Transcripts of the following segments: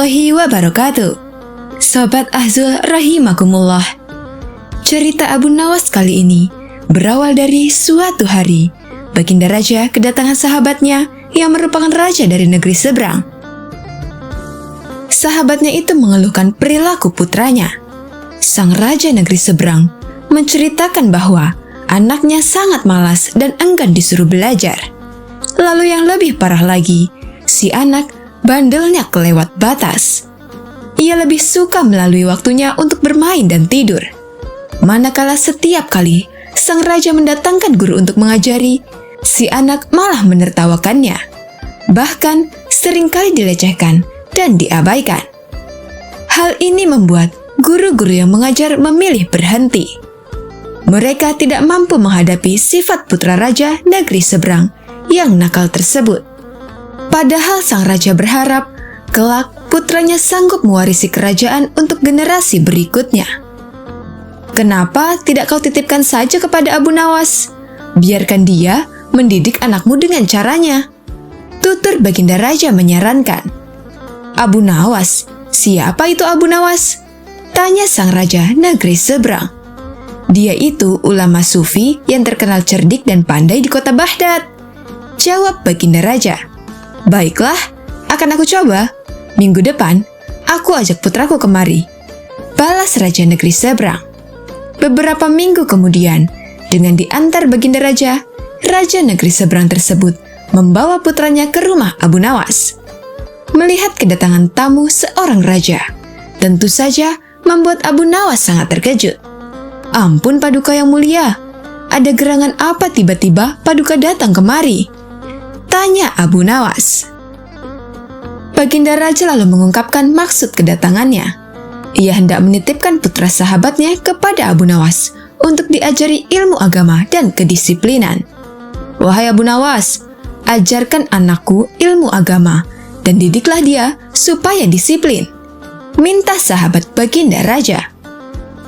warahmatullahi wabarakatuh. Sobat Ahzul rahimakumullah. Cerita Abu Nawas kali ini berawal dari suatu hari Baginda Raja kedatangan sahabatnya yang merupakan raja dari negeri seberang. Sahabatnya itu mengeluhkan perilaku putranya. Sang raja negeri seberang menceritakan bahwa anaknya sangat malas dan enggan disuruh belajar. Lalu yang lebih parah lagi, si anak bandelnya kelewat batas. Ia lebih suka melalui waktunya untuk bermain dan tidur. Manakala setiap kali sang raja mendatangkan guru untuk mengajari, si anak malah menertawakannya. Bahkan seringkali dilecehkan dan diabaikan. Hal ini membuat guru-guru yang mengajar memilih berhenti. Mereka tidak mampu menghadapi sifat putra raja negeri seberang yang nakal tersebut. Padahal sang raja berharap kelak putranya sanggup mewarisi kerajaan untuk generasi berikutnya. Kenapa tidak kau titipkan saja kepada Abu Nawas? Biarkan dia mendidik anakmu dengan caranya. Tutur Baginda Raja menyarankan. Abu Nawas? Siapa itu Abu Nawas? Tanya sang raja negeri seberang. Dia itu ulama sufi yang terkenal cerdik dan pandai di kota Baghdad. Jawab Baginda Raja. Baiklah, akan aku coba. Minggu depan, aku ajak putraku kemari. Balas Raja negeri seberang. Beberapa minggu kemudian, dengan diantar Baginda Raja, Raja negeri seberang tersebut membawa putranya ke rumah Abu Nawas. Melihat kedatangan tamu seorang raja, tentu saja membuat Abu Nawas sangat terkejut. Ampun Paduka yang mulia, ada gerangan apa tiba-tiba Paduka datang kemari? Tanya Abu Nawas. Baginda Raja lalu mengungkapkan maksud kedatangannya. Ia hendak menitipkan putra sahabatnya kepada Abu Nawas untuk diajari ilmu agama dan kedisiplinan. Wahai Abu Nawas, ajarkan anakku ilmu agama dan didiklah dia supaya disiplin. Minta sahabat Baginda Raja.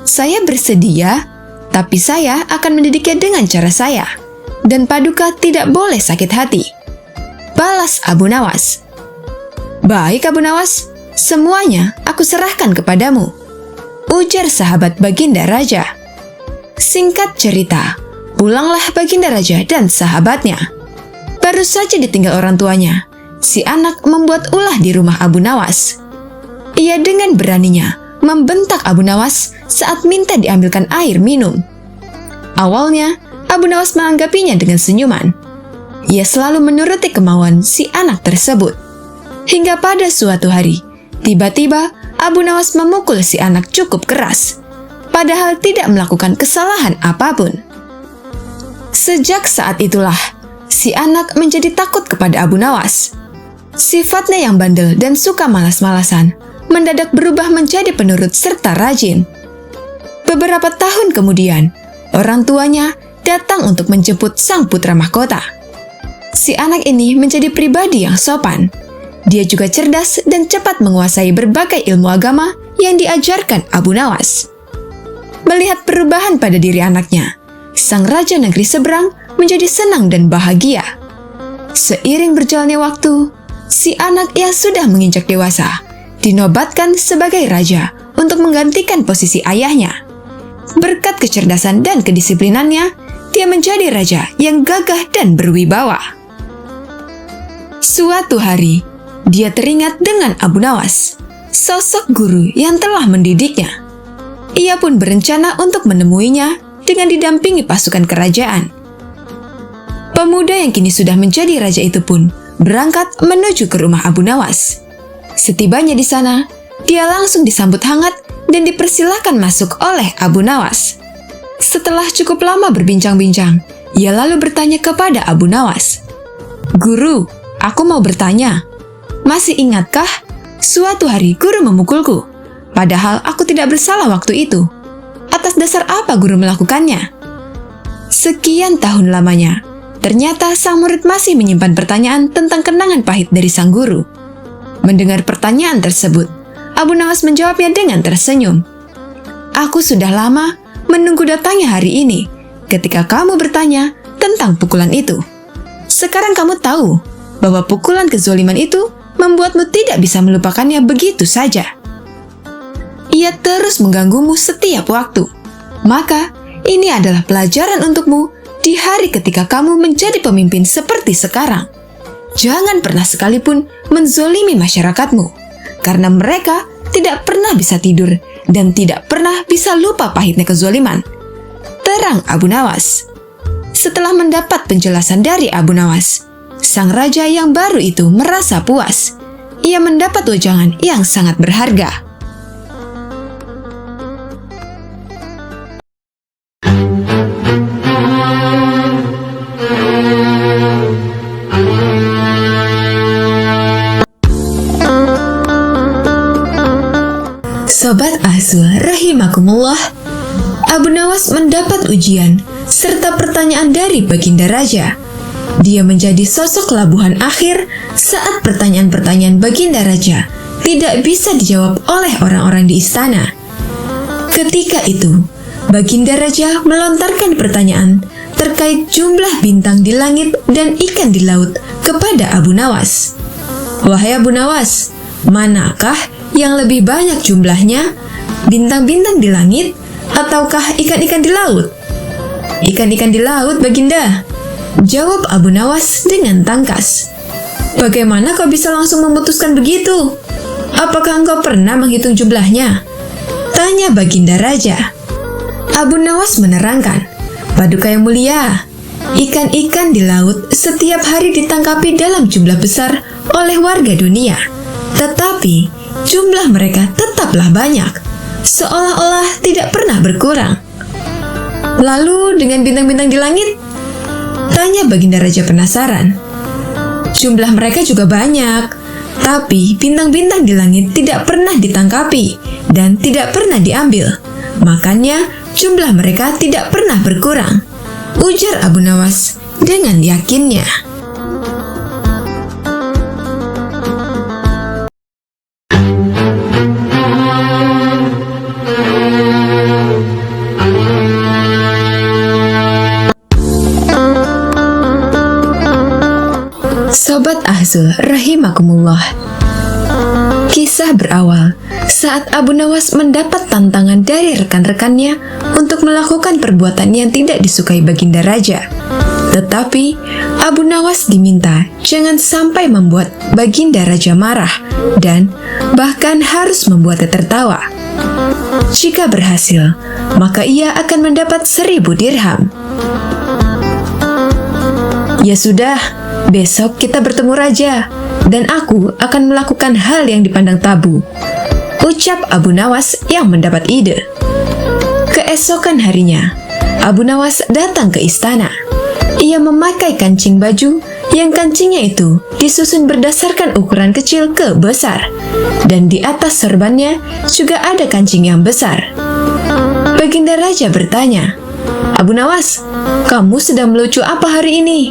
Saya bersedia, tapi saya akan mendidiknya dengan cara saya. Dan Paduka tidak boleh sakit hati. Balas Abu Nawas. Baik Abu Nawas, semuanya aku serahkan kepadamu. Ujar sahabat Baginda Raja. Singkat cerita, pulanglah Baginda Raja dan sahabatnya. Baru saja ditinggal orang tuanya, si anak membuat ulah di rumah Abu Nawas. Ia dengan beraninya membentak Abu Nawas saat minta diambilkan air minum. Awalnya, Abu Nawas menanggapinya dengan senyuman. Ia selalu menuruti kemauan si anak tersebut. Hingga pada suatu hari, tiba-tiba Abu Nawas memukul si anak cukup keras, padahal tidak melakukan kesalahan apapun. Sejak saat itulah, si anak menjadi takut kepada Abu Nawas. Sifatnya yang bandel dan suka malas-malasan mendadak berubah menjadi penurut serta rajin. Beberapa tahun kemudian, orang tuanya datang untuk menjemput sang putra mahkota. Si anak ini menjadi pribadi yang sopan. Dia juga cerdas dan cepat menguasai berbagai ilmu agama yang diajarkan Abu Nawas. Melihat perubahan pada diri anaknya, sang raja negeri seberang menjadi senang dan bahagia. Seiring berjalannya waktu, si anak yang sudah menginjak dewasa dinobatkan sebagai raja untuk menggantikan posisi ayahnya. Berkat kecerdasan dan kedisiplinannya, dia menjadi raja yang gagah dan berwibawa. Suatu hari, dia teringat dengan Abu Nawas, sosok guru yang telah mendidiknya. Ia pun berencana untuk menemuinya dengan didampingi pasukan kerajaan. Pemuda yang kini sudah menjadi raja itu pun berangkat menuju ke rumah Abu Nawas. Setibanya di sana, dia langsung disambut hangat dan dipersilahkan masuk oleh Abu Nawas. Setelah cukup lama berbincang-bincang, ia lalu bertanya kepada Abu Nawas. Guru, aku mau bertanya, masih ingatkah suatu hari guru memukulku? Padahal aku tidak bersalah waktu itu. Atas dasar apa guru melakukannya? Sekian tahun lamanya, ternyata sang murid masih menyimpan pertanyaan tentang kenangan pahit dari sang guru. Mendengar pertanyaan tersebut, Abu Nawas menjawabnya dengan tersenyum. Aku sudah lama menunggu datangnya hari ini ketika kamu bertanya tentang pukulan itu. Sekarang kamu tahu bahwa pukulan kezoliman itu membuatmu tidak bisa melupakannya begitu saja. Ia terus mengganggumu setiap waktu. Maka, ini adalah pelajaran untukmu di hari ketika kamu menjadi pemimpin seperti sekarang. Jangan pernah sekalipun menzolimi masyarakatmu, karena mereka tidak pernah bisa tidur dan tidak pernah bisa lupa pahitnya kezoliman. Terang Abu Nawas. Setelah mendapat penjelasan dari Abu Nawas, sang raja yang baru itu merasa puas. Ia mendapat wejangan yang sangat berharga. Sobat Azul rahimakumullah, Abu Nawas mendapat ujian serta pertanyaan dari Baginda Raja. Dia menjadi sosok labuhan akhir saat pertanyaan-pertanyaan Baginda Raja tidak bisa dijawab oleh orang-orang di istana. Ketika itu, Baginda Raja melontarkan pertanyaan terkait jumlah bintang di langit dan ikan di laut kepada Abu Nawas. Wahai Abu Nawas, manakah yang lebih banyak jumlahnya, bintang-bintang di langit ataukah ikan-ikan di laut? Ikan-ikan di laut, Baginda, jawab Abu Nawas dengan tangkas. Bagaimana kau bisa langsung memutuskan begitu? Apakah engkau pernah menghitung jumlahnya? Tanya Baginda Raja. Abu Nawas menerangkan, Paduka yang mulia, ikan-ikan di laut setiap hari ditangkapi dalam jumlah besar oleh warga dunia. Tetapi jumlah mereka tetaplah banyak, seolah-olah tidak pernah berkurang. Lalu dengan bintang-bintang di langit? Tanya Baginda Raja penasaran. Jumlah mereka juga banyak, tapi bintang-bintang di langit tidak pernah ditangkapi dan tidak pernah diambil. Makanya jumlah mereka tidak pernah berkurang, ujar Abu Nawas dengan yakinnya. Sobat Ahzul rahimakumullah. Kisah berawal saat Abu Nawas mendapat tantangan dari rekan-rekannya untuk melakukan perbuatan yang tidak disukai Baginda Raja. Tetapi Abu Nawas diminta jangan sampai membuat Baginda Raja marah dan bahkan harus membuatnya tertawa. Jika berhasil, maka ia akan mendapat 1000 dirham. Ya sudah, besok kita bertemu Raja, dan aku akan melakukan hal yang dipandang tabu, ucap Abu Nawas yang mendapat ide. Keesokan harinya, Abu Nawas datang ke istana. Ia memakai kancing baju yang kancingnya itu disusun berdasarkan ukuran kecil ke besar, dan di atas sorbannya juga ada kancing yang besar. Baginda Raja bertanya, Abu Nawas, kamu sedang melucu apa hari ini?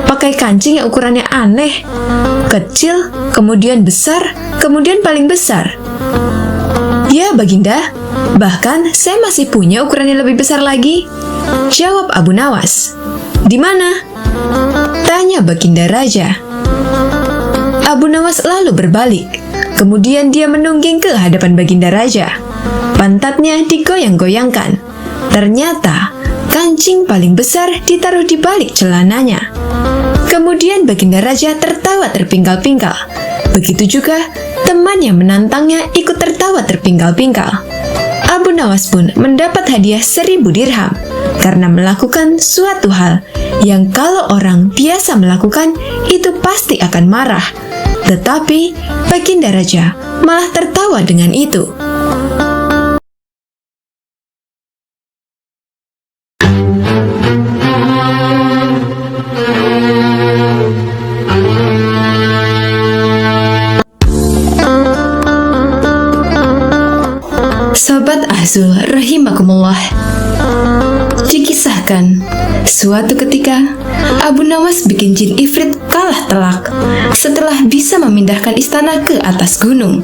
Pakai kancing yang ukurannya aneh, kecil, kemudian besar, kemudian paling besar. Ya Baginda, bahkan saya masih punya ukuran yang lebih besar lagi, jawab Abu Nawas. Di mana? Tanya Baginda Raja. Abu Nawas lalu berbalik, kemudian dia menungging ke hadapan Baginda Raja. Pantatnya digoyang-goyangkan. Ternyata kancing paling besar ditaruh di balik celananya. Kemudian Baginda Raja tertawa terpingkal-pingkal. Begitu juga teman yang menantangnya ikut tertawa terpingkal-pingkal. Abu Nawas pun mendapat hadiah 1000 dirham karena melakukan suatu hal yang kalau orang biasa melakukan itu pasti akan marah. Tetapi Baginda Raja malah tertawa dengan itu. Sobat Ahzul rahimakumullah. Dikisahkan, suatu ketika Abu Nawas bikin jin ifrit kalah telak setelah bisa memindahkan istana ke atas gunung.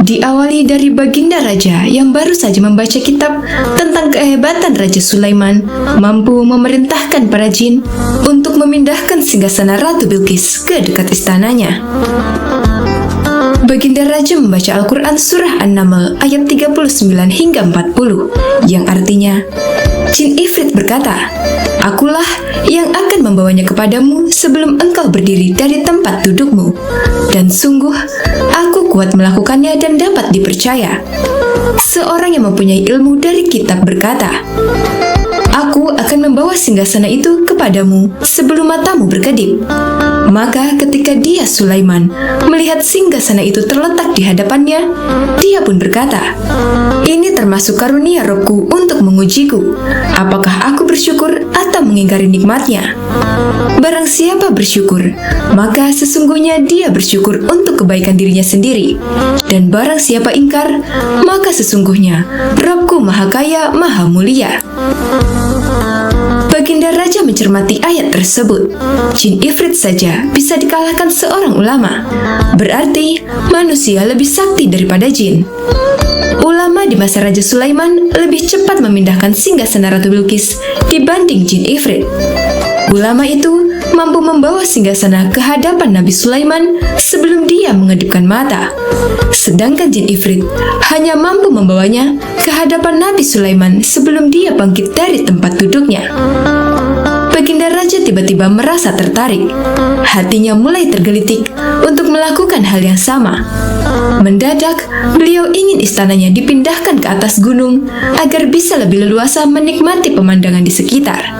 Diawali dari Baginda Raja yang baru saja membaca kitab tentang kehebatan Raja Sulaiman mampu memerintahkan para jin untuk memindahkan singgasana Ratu Bilqis ke dekat istananya. Baginda Raja membaca Al-Quran Surah An-Naml ayat 39 hingga 40 yang artinya, Jin Ifrit berkata, "Akulah yang akan membawanya kepadamu sebelum engkau berdiri dari tempat dudukmu. Dan sungguh, aku kuat melakukannya dan dapat dipercaya." Seorang yang mempunyai ilmu dari kitab berkata, "Aku akan membawa singgasana itu kepadamu sebelum matamu berkedip." Maka ketika dia Sulaiman melihat singgasana itu terletak di hadapannya, dia pun berkata, "Ini termasuk karunia Robku untuk mengujiku. Apakah aku bersyukur atau mengingkari nikmatnya?" Barang siapa bersyukur, maka sesungguhnya dia bersyukur untuk kebaikan dirinya sendiri. Dan barang siapa ingkar, maka sesungguhnya Robku Maha Kaya, Maha Mulia. Baginda Raja mencermati ayat tersebut. Jin Ifrit saja bisa dikalahkan seorang ulama. Berarti manusia lebih sakti daripada jin. Ulama di masa Raja Sulaiman lebih cepat memindahkan singgasana Ratu Bilqis dibanding Jin Ifrit. Ulama itu mampu membawa singgasana ke hadapan Nabi Sulaiman sebelum dia mengedipkan mata. Sedangkan Jin Ifrit hanya mampu membawanya ke hadapan Nabi Sulaiman sebelum dia bangkit dari tempat duduknya. Baginda Raja tiba-tiba merasa tertarik. Hatinya mulai tergelitik untuk melakukan hal yang sama. Mendadak, beliau ingin istananya dipindahkan ke atas gunung agar bisa lebih leluasa menikmati pemandangan di sekitar.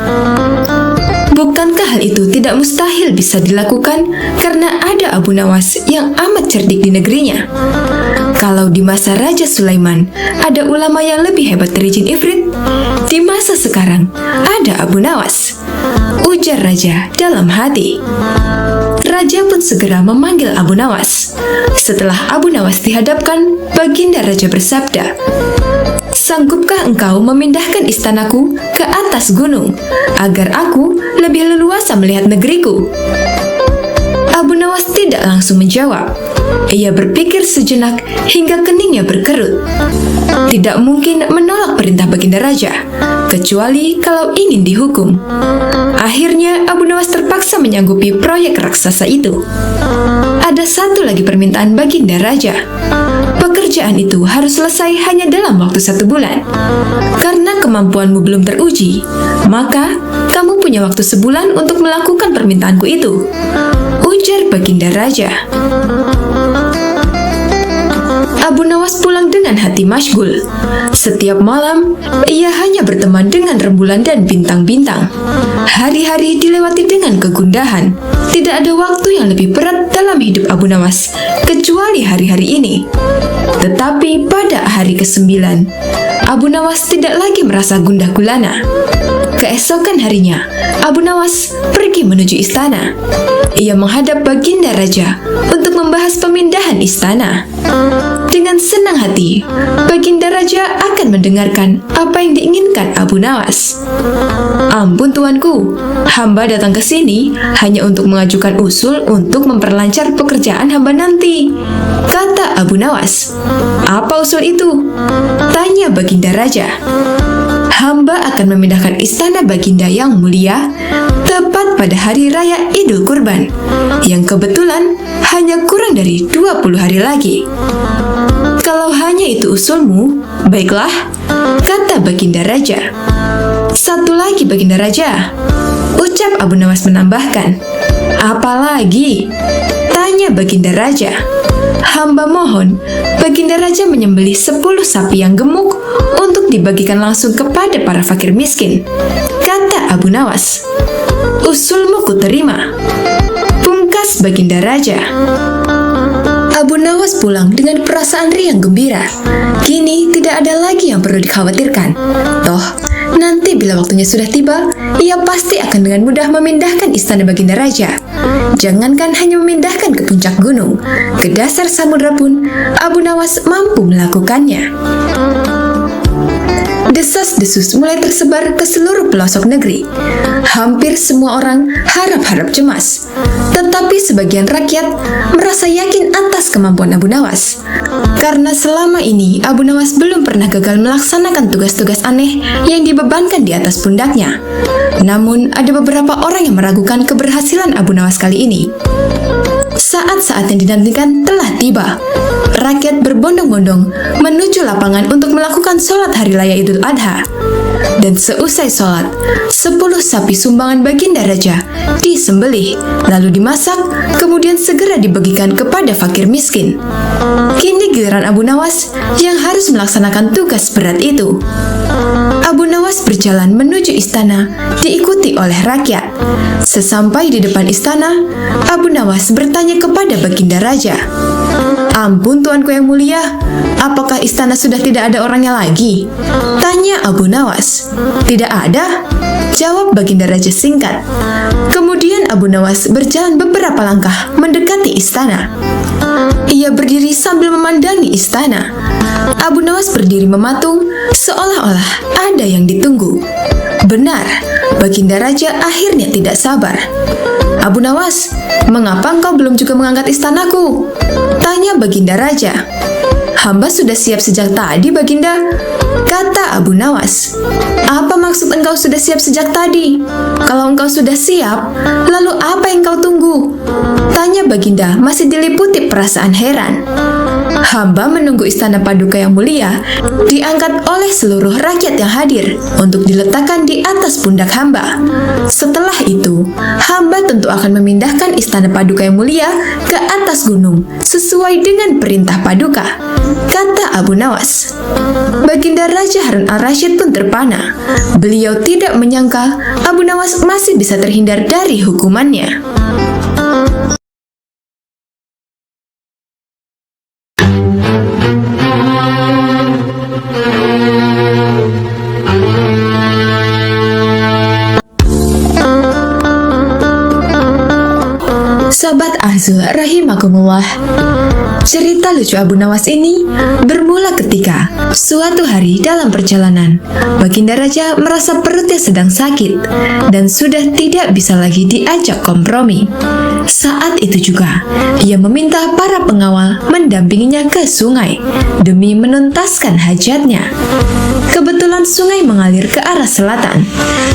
Bukankah hal itu tidak mustahil bisa dilakukan karena ada Abu Nawas yang amat cerdik di negerinya? Kalau di masa Raja Sulaiman ada ulama yang lebih hebat dari Jin Ifrit, di masa sekarang ada Abu Nawas, ujar Raja dalam hati. Raja pun segera memanggil Abu Nawas. Setelah Abu Nawas dihadapkan, Baginda Raja bersabda, "Sanggupkah engkau memindahkan istanaku ke atas gunung, agar aku lebih leluasa melihat negeriku?" Abu Nawas tidak langsung menjawab. Ia berpikir sejenak hingga keningnya berkerut. Tidak mungkin menolak perintah Baginda Raja, kecuali kalau ingin dihukum. Akhirnya Abu Nawas terpaksa menyanggupi proyek raksasa itu. Ada satu lagi permintaan Baginda Raja. Pekerjaan itu harus selesai hanya dalam waktu 1 bulan. Karena kemampuanmu belum teruji, maka kamu punya waktu sebulan untuk melakukan permintaanku itu, ujar Baginda Raja. Abu Nawas pulang dengan hati masyghul. Setiap malam, ia hanya berteman dengan rembulan dan bintang-bintang. Hari-hari dilewati dengan kegundahan. Tidak ada waktu yang lebih berat dalam hidup Abu Nawas, kecuali hari-hari ini. Tetapi pada hari ke-9, Abu Nawas tidak lagi merasa gundah gulana. Keesokan harinya, Abu Nawas pergi menuju istana. Ia menghadap Baginda Raja untuk membahas pemindahan istana. Dengan senang hati, Baginda Raja akan mendengarkan apa yang diinginkan Abu Nawas. "Ampun tuanku, hamba datang ke sini hanya untuk mengajukan usul untuk memperlancar pekerjaan hamba nanti," kata Abu Nawas. "Apa usul itu?" tanya Baginda Raja. "Hamba akan memindahkan istana Baginda yang mulia tepat pada hari raya Idul Kurban, yang kebetulan hanya kurang dari 20 hari lagi." "Kalau hanya itu usulmu, baiklah," kata Baginda Raja. "Satu lagi Baginda Raja," ucap Abu Nawas menambahkan. "Apa lagi?" tanya Baginda Raja. "Hamba mohon Baginda Raja menyembelih 10 sapi yang gemuk untuk dibagikan langsung kepada para fakir miskin," kata Abu Nawas. "Usulmu kuterima," pungkas Baginda Raja. Abu Nawas pulang dengan perasaan riang gembira. Kini tidak ada lagi yang perlu dikhawatirkan. Toh, nanti bila waktunya sudah tiba, ia pasti akan dengan mudah memindahkan istana Baginda Raja. Jangankan hanya memindahkan ke puncak gunung, ke dasar samudra pun Abu Nawas mampu melakukannya. Desas-desus mulai tersebar ke seluruh pelosok negeri. Hampir semua orang harap-harap cemas. Tetapi sebagian rakyat merasa yakin atas kemampuan Abu Nawas. Karena selama ini Abu Nawas belum pernah gagal melaksanakan tugas-tugas aneh yang dibebankan di atas pundaknya. Namun, ada beberapa orang yang meragukan keberhasilan Abu Nawas kali ini. Saat-saat yang dinantikan telah tiba. Rakyat berbondong-bondong menuju lapangan untuk melakukan sholat Hari Raya Idul Adha. Dan seusai sholat, 10 sapi sumbangan Baginda Raja disembelih, lalu dimasak, kemudian segera dibagikan kepada fakir miskin. Kini giliran Abu Nawas yang harus melaksanakan tugas berat itu. Abu Nawas berjalan menuju istana, diikuti oleh rakyat. Sesampai di depan istana, Abu Nawas bertanya kepada Baginda Raja, "Ampun Tuanku yang mulia, apakah istana sudah tidak ada orangnya lagi?" Tanya Abu Nawas. "Tidak ada," jawab Baginda Raja singkat. Kemudian Abu Nawas berjalan beberapa langkah mendekati istana. Ia berdiri sambil memandangi istana. Abu Nawas berdiri mematung, seolah-olah ada yang ditunggu. Benar, Baginda Raja akhirnya tidak sabar. "Abu Nawas, mengapa engkau belum juga mengangkat istanaku?" tanya Baginda Raja. "Hamba sudah siap sejak tadi, Baginda," kata Abu Nawas. "Apa maksud engkau sudah siap sejak tadi? Kalau engkau sudah siap, lalu apa yang kau tunggu?" tanya Baginda masih diliputi perasaan heran. "Hamba menunggu istana Paduka yang mulia diangkat oleh seluruh rakyat yang hadir untuk diletakkan di atas pundak hamba. Setelah itu, hamba tentu akan memindahkan istana Paduka yang mulia ke atas gunung sesuai dengan perintah Paduka," kata Abu Nawas. Baginda Raja Harun al-Rasyid pun terpana. Beliau tidak menyangka Abu Nawas masih bisa terhindar dari hukumannya. Sobat Azul rahimakumullah, cerita lucu Abu Nawas ini bermula ketika suatu hari dalam perjalanan, Baginda Raja merasa perutnya sedang sakit dan sudah tidak bisa lagi diajak kompromi. Saat itu juga, ia meminta para pengawal mendampinginya ke sungai demi menuntaskan hajatnya. Kebetulan sungai mengalir ke arah selatan.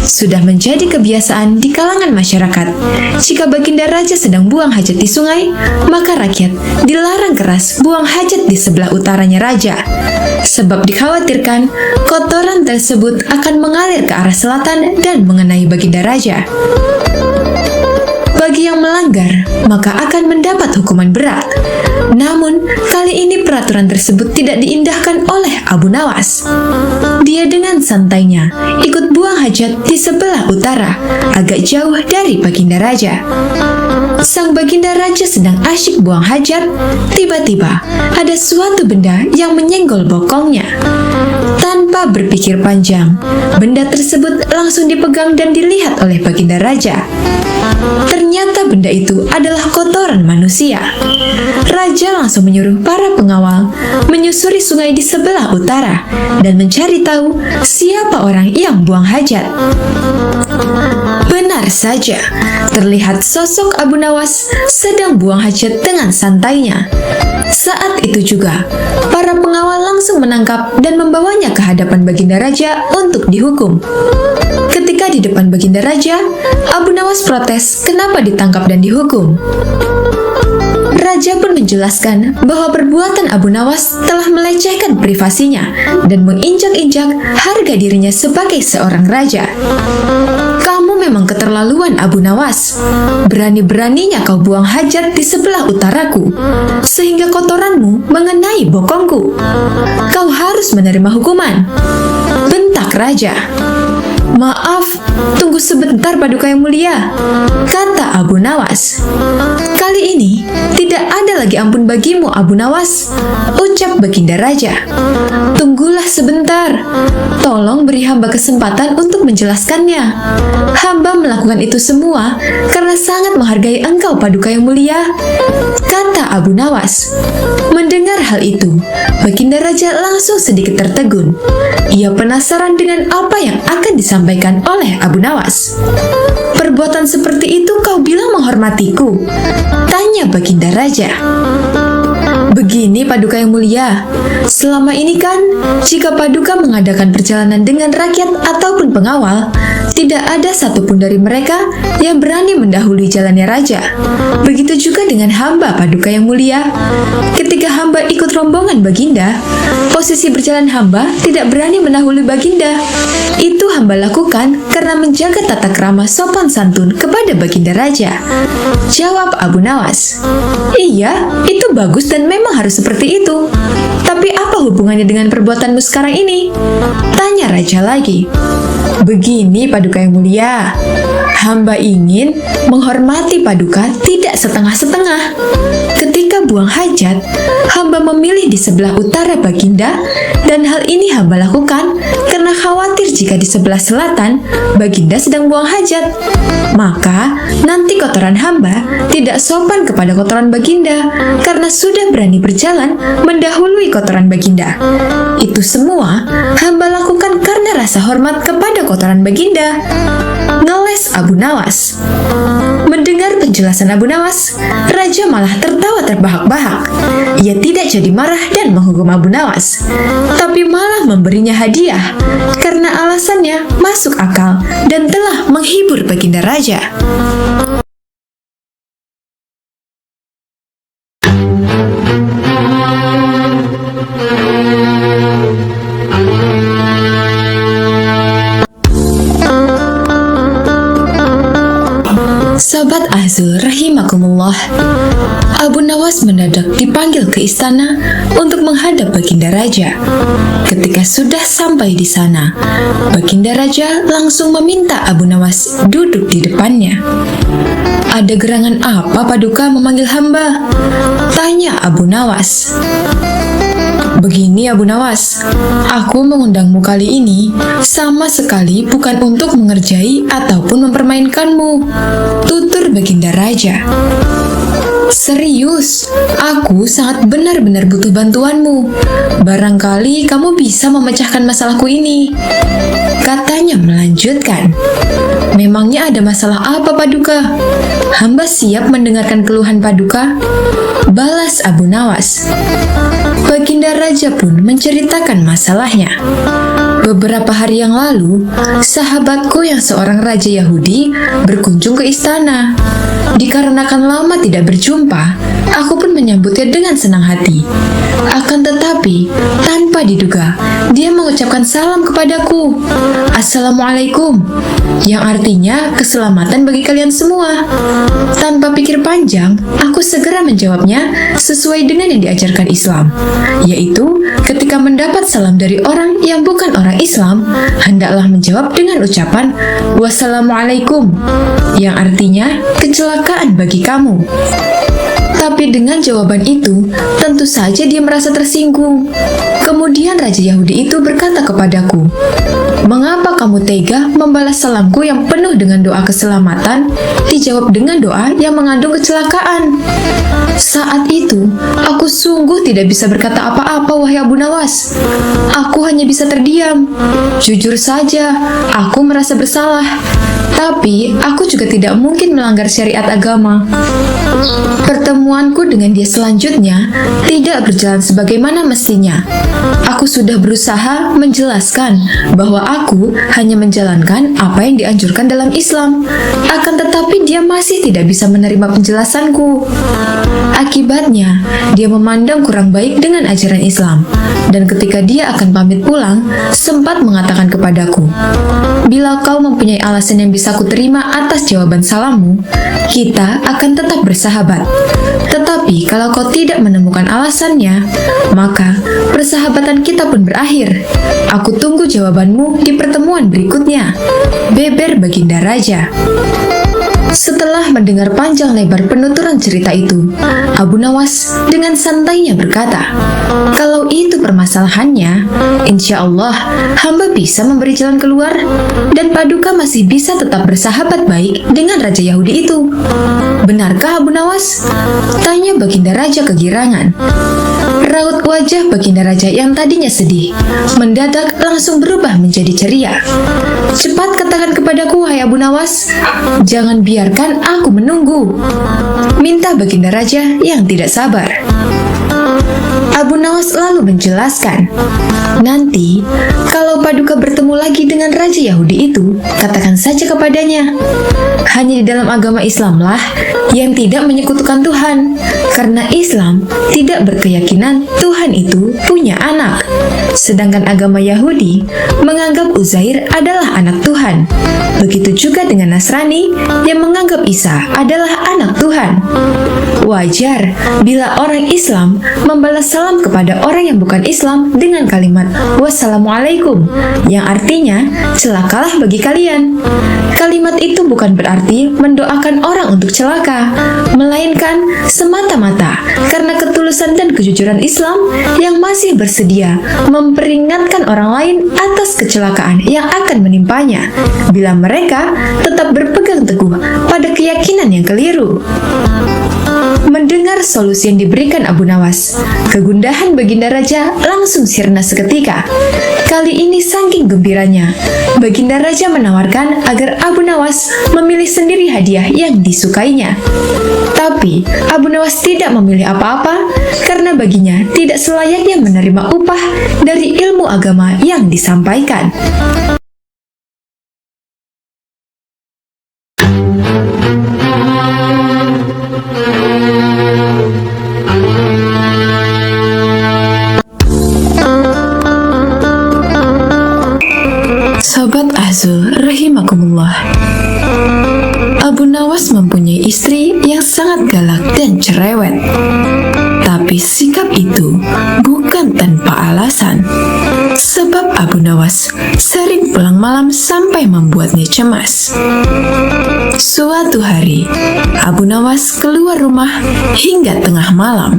Sudah menjadi kebiasaan di kalangan masyarakat, jika Baginda Raja sedang buang hajat di sungai, maka rakyat dilarang keras buang hajat di sebelah utaranya raja, sebab dikhawatirkan kotoran tersebut akan mengalir ke arah selatan dan mengenai Baginda Raja. Bagi yang melanggar, maka akan mendapat hukuman berat. Namun, kali ini peraturan tersebut tidak diindahkan oleh Abu Nawas. Dia dengan santainya ikut buang hajat di sebelah utara, agak jauh dari Baginda Raja. Sang Baginda Raja sedang asyik buang hajat, tiba-tiba ada suatu benda yang menyenggol bokongnya. Tanpa berpikir panjang, benda tersebut langsung dipegang dan dilihat oleh Baginda Raja. Ternyata benda itu adalah kotoran manusia. Raja langsung menyuruh para pengawal menyusuri sungai di sebelah utara dan mencari tahu siapa orang yang buang hajat. Benar saja, terlihat sosok Abu Nawas sedang buang hajat dengan santainya. Saat itu juga, para pengawal langsung menangkap dan membawanya ke hadapan Baginda Raja untuk dihukum. Ketika di depan Baginda Raja, Abu Nawas protes kenapa ditangkap dan dihukum. Raja pun menjelaskan bahwa perbuatan Abu Nawas telah melecehkan privasinya dan menginjak-injak harga dirinya sebagai seorang raja. "Kamu memang keterlaluan, Abu Nawas. Berani-beraninya kau buang hajat di sebelah utaraku, sehingga kotoranmu mengenai bokongku. Kau harus menerima hukuman," bentak Raja. "Maaf, tunggu sebentar Paduka yang mulia," kata Abu Nawas. "Kali ini tidak ada lagi ampun bagimu, Abu Nawas," ucap Baginda Raja. "Tunggulah sebentar, tolong beri hamba kesempatan untuk menjelaskannya. Hamba melakukan itu semua karena sangat menghargai engkau Paduka yang mulia," kata Abu Nawas. Mendengar hal itu, Baginda Raja langsung sedikit tertegun. Ia penasaran dengan apa yang akan disampaikan oleh Abu Nawas. Nawas. "Perbuatan seperti itu kau bilang menghormatiku?" tanya Baginda Raja. "Begini Paduka yang mulia, selama ini kan jika Paduka mengadakan perjalanan dengan rakyat ataupun pengawal, tidak ada satupun dari mereka yang berani mendahului jalannya Raja. Begitu juga dengan hamba Paduka yang mulia. Ketika hamba ikut rombongan Baginda, posisi berjalan hamba tidak berani mendahului Baginda. Itu hamba lakukan karena menjaga tata krama sopan santun kepada Baginda Raja," jawab Abu Nawas. "Iya, itu bagus dan memang harus seperti itu. Tapi apa hubungannya dengan perbuatanmu sekarang ini?" tanya Raja lagi. "Begini Paduka yang mulia, hamba ingin menghormati Paduka tidak setengah-setengah. Ketika buang hajat, hamba memilih di sebelah utara Baginda, dan hal ini hamba lakukan karena khawatir jika di sebelah selatan Baginda sedang buang hajat. Maka nanti kotoran hamba tidak sopan kepada kotoran Baginda karena sudah berani berjalan mendahului kotoran Baginda. Itu semua hamba lakukan karena rasa hormat kepada kotoran Baginda," ngeles Abu Nawas. Mendengar penjelasan Abu Nawas, Raja malah tertawa terbahak-bahak. Ia tidak jadi marah dan menghukum Abu Nawas, tapi malah memberinya hadiah karena alasannya masuk akal dan telah menghibur Baginda Raja. Sobat Azul rahimakumullah, Abu Nawas mendadak dipanggil ke istana untuk menghadap Baginda Raja. Ketika sudah sampai di sana, Baginda Raja langsung meminta Abu Nawas duduk di depannya. "Ada gerangan apa Paduka memanggil hamba?" tanya Abu Nawas. "Begini Abu Nawas, aku mengundangmu kali ini sama sekali bukan untuk mengerjai ataupun mempermainkanmu," tutur Baginda Raja. "Serius, aku sangat benar-benar butuh bantuanmu. Barangkali kamu bisa memecahkan masalahku ini," katanya melanjutkan. "Memangnya ada masalah apa Paduka? Hamba siap mendengarkan keluhan Paduka," balas Abu Nawas. Baginda Raja pun menceritakan masalahnya. "Beberapa hari yang lalu, sahabatku yang seorang raja Yahudi berkunjung ke istana. Dikarenakan lama tidak berjumpa, aku pun menyambutnya dengan senang hati. Akan tetapi, tanpa diduga, dia mengucapkan salam kepadaku, 'Assalamualaikum,' yang artinya keselamatan bagi kalian semua. Tanpa pikir panjang, aku segera menjawabnya sesuai dengan yang diajarkan Islam, yaitu ketika mendapat salam dari orang yang bukan orang Islam, hendaklah menjawab dengan ucapan 'Wassalamualaikum,' yang artinya kecelakaan bagi kamu." Tapi dengan jawaban itu, tentu saja dia merasa tersinggung. Kemudian Raja Yahudi itu berkata kepadaku, "Mengapa kamu tega membalas salamku yang penuh dengan doa keselamatan, dijawab dengan doa yang mengandung kecelakaan?" Saat itu, aku sungguh tidak bisa berkata apa-apa, wahai Abu Nawas. Aku hanya bisa terdiam. Jujur saja, aku merasa bersalah. Tapi, aku juga tidak mungkin melanggar syariat agama. Pertemuanku dengan dia selanjutnya tidak berjalan sebagaimana mestinya. Aku sudah berusaha menjelaskan bahwa aku hanya menjalankan apa yang dianjurkan dalam Islam. Akan tetapi dia masih tidak bisa menerima penjelasanku. Akibatnya, dia memandang kurang baik dengan ajaran Islam. Dan ketika dia akan pamit pulang, sempat mengatakan kepadaku, "Bila kau mempunyai alasan yang bisa kuterima atas jawaban salammu, kita akan tetap bersahabat. Tetapi kalau kau tidak menemukan alasannya, maka persahabatan kita pun berakhir. Aku tunggu jawabanmu di pertemuan berikutnya," beber Baginda Raja. Setelah mendengar panjang lebar penuturan cerita itu, Abu Nawas dengan santainya berkata, "Kalau itu permasalahannya, insya Allah hamba bisa memberi jalan keluar dan Paduka masih bisa tetap bersahabat baik dengan Raja Yahudi itu." "Benarkah Abu Nawas?" tanya Baginda Raja kegirangan. Raut wajah Baginda Raja yang tadinya sedih mendadak langsung berubah menjadi ceria. "Cepat katakan kepadaku, wahai Abu Nawas, jangan biarkan aku menunggu," minta Baginda Raja yang tidak sabar. Abu Nawas lalu menjelaskan, "Nanti, kalau Paduka bertemu lagi dengan Raja Yahudi itu, katakan saja kepadanya, hanya di dalam agama Islamlah yang tidak menyekutukan Tuhan, karena Islam tidak berkeyakinan Tuhan itu punya anak. Sedangkan agama Yahudi menganggap Uzair adalah anak Tuhan. Begitu juga dengan Nasrani yang menganggap Isa adalah anak Tuhan. Wajar bila orang Islam membalas salam kepada orang yang bukan Islam dengan kalimat wassalamualaikum, yang artinya celakalah bagi kalian. Kalimat itu bukan berarti mendoakan orang untuk celaka, melainkan semata-mata karena ketulusan dan kejujuran Islam yang masih bersedia memperingatkan orang lain atas kecelakaan yang akan menimpanya bila mereka tetap berpegang teguh pada keyakinan yang keliru." Mendengar solusi yang diberikan Abu Nawas, kegundahan Baginda Raja langsung sirna seketika. Kali ini saking gembiranya, Baginda Raja menawarkan agar Abu Nawas memilih sendiri hadiah yang disukainya. Tapi Abu Nawas tidak memilih apa-apa karena baginya tidak selayaknya menerima upah dari ilmu agama yang disampaikan. Sobat Azul rahimakumullah, Abu Nawas mempunyai istri yang sangat galak dan cerewet. Tapi sikap itu bukan tanpa alasan. Sebab Abu Nawas sering pulang malam sampai membuatnya cemas. Suatu hari, Abu Nawas keluar rumah hingga tengah malam.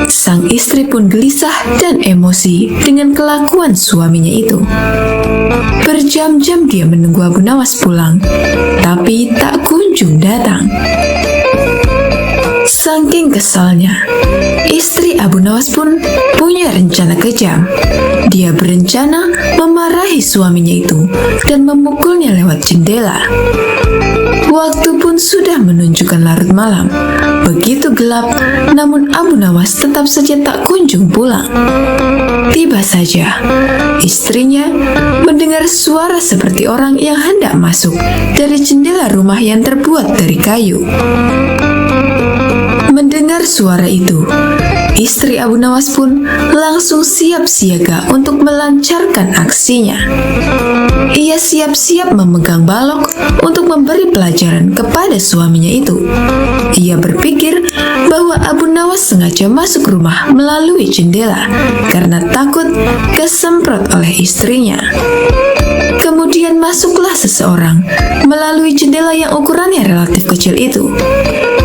Sang istri pun gelisah dan emosi dengan kelakuan suaminya itu. Berjam-jam dia menunggu Abu Nawas pulang, tapi tak kunjung datang. Saking kesalnya, istri Abu Nawas pun punya rencana kejam. Dia berencana memarahi suaminya itu dan memukulnya lewat jendela. Waktu pun sudah menunjukkan larut malam. Begitu gelap, namun Abu Nawas tetap saja tak kunjung pulang. Tiba saja, istrinya mendengar suara seperti orang yang hendak masuk dari jendela rumah yang terbuat dari kayu. Mendengar suara itu, istri Abu Nawas pun langsung siap siaga untuk melancarkan aksinya. Ia siap-siap memegang balok untuk memberi pelajaran kepada suaminya itu. Ia berpikir bahwa Abu Nawas sengaja masuk rumah melalui jendela karena takut kesemprot oleh istrinya. Kemudian masuklah seseorang melalui jendela yang ukurannya relatif kecil itu.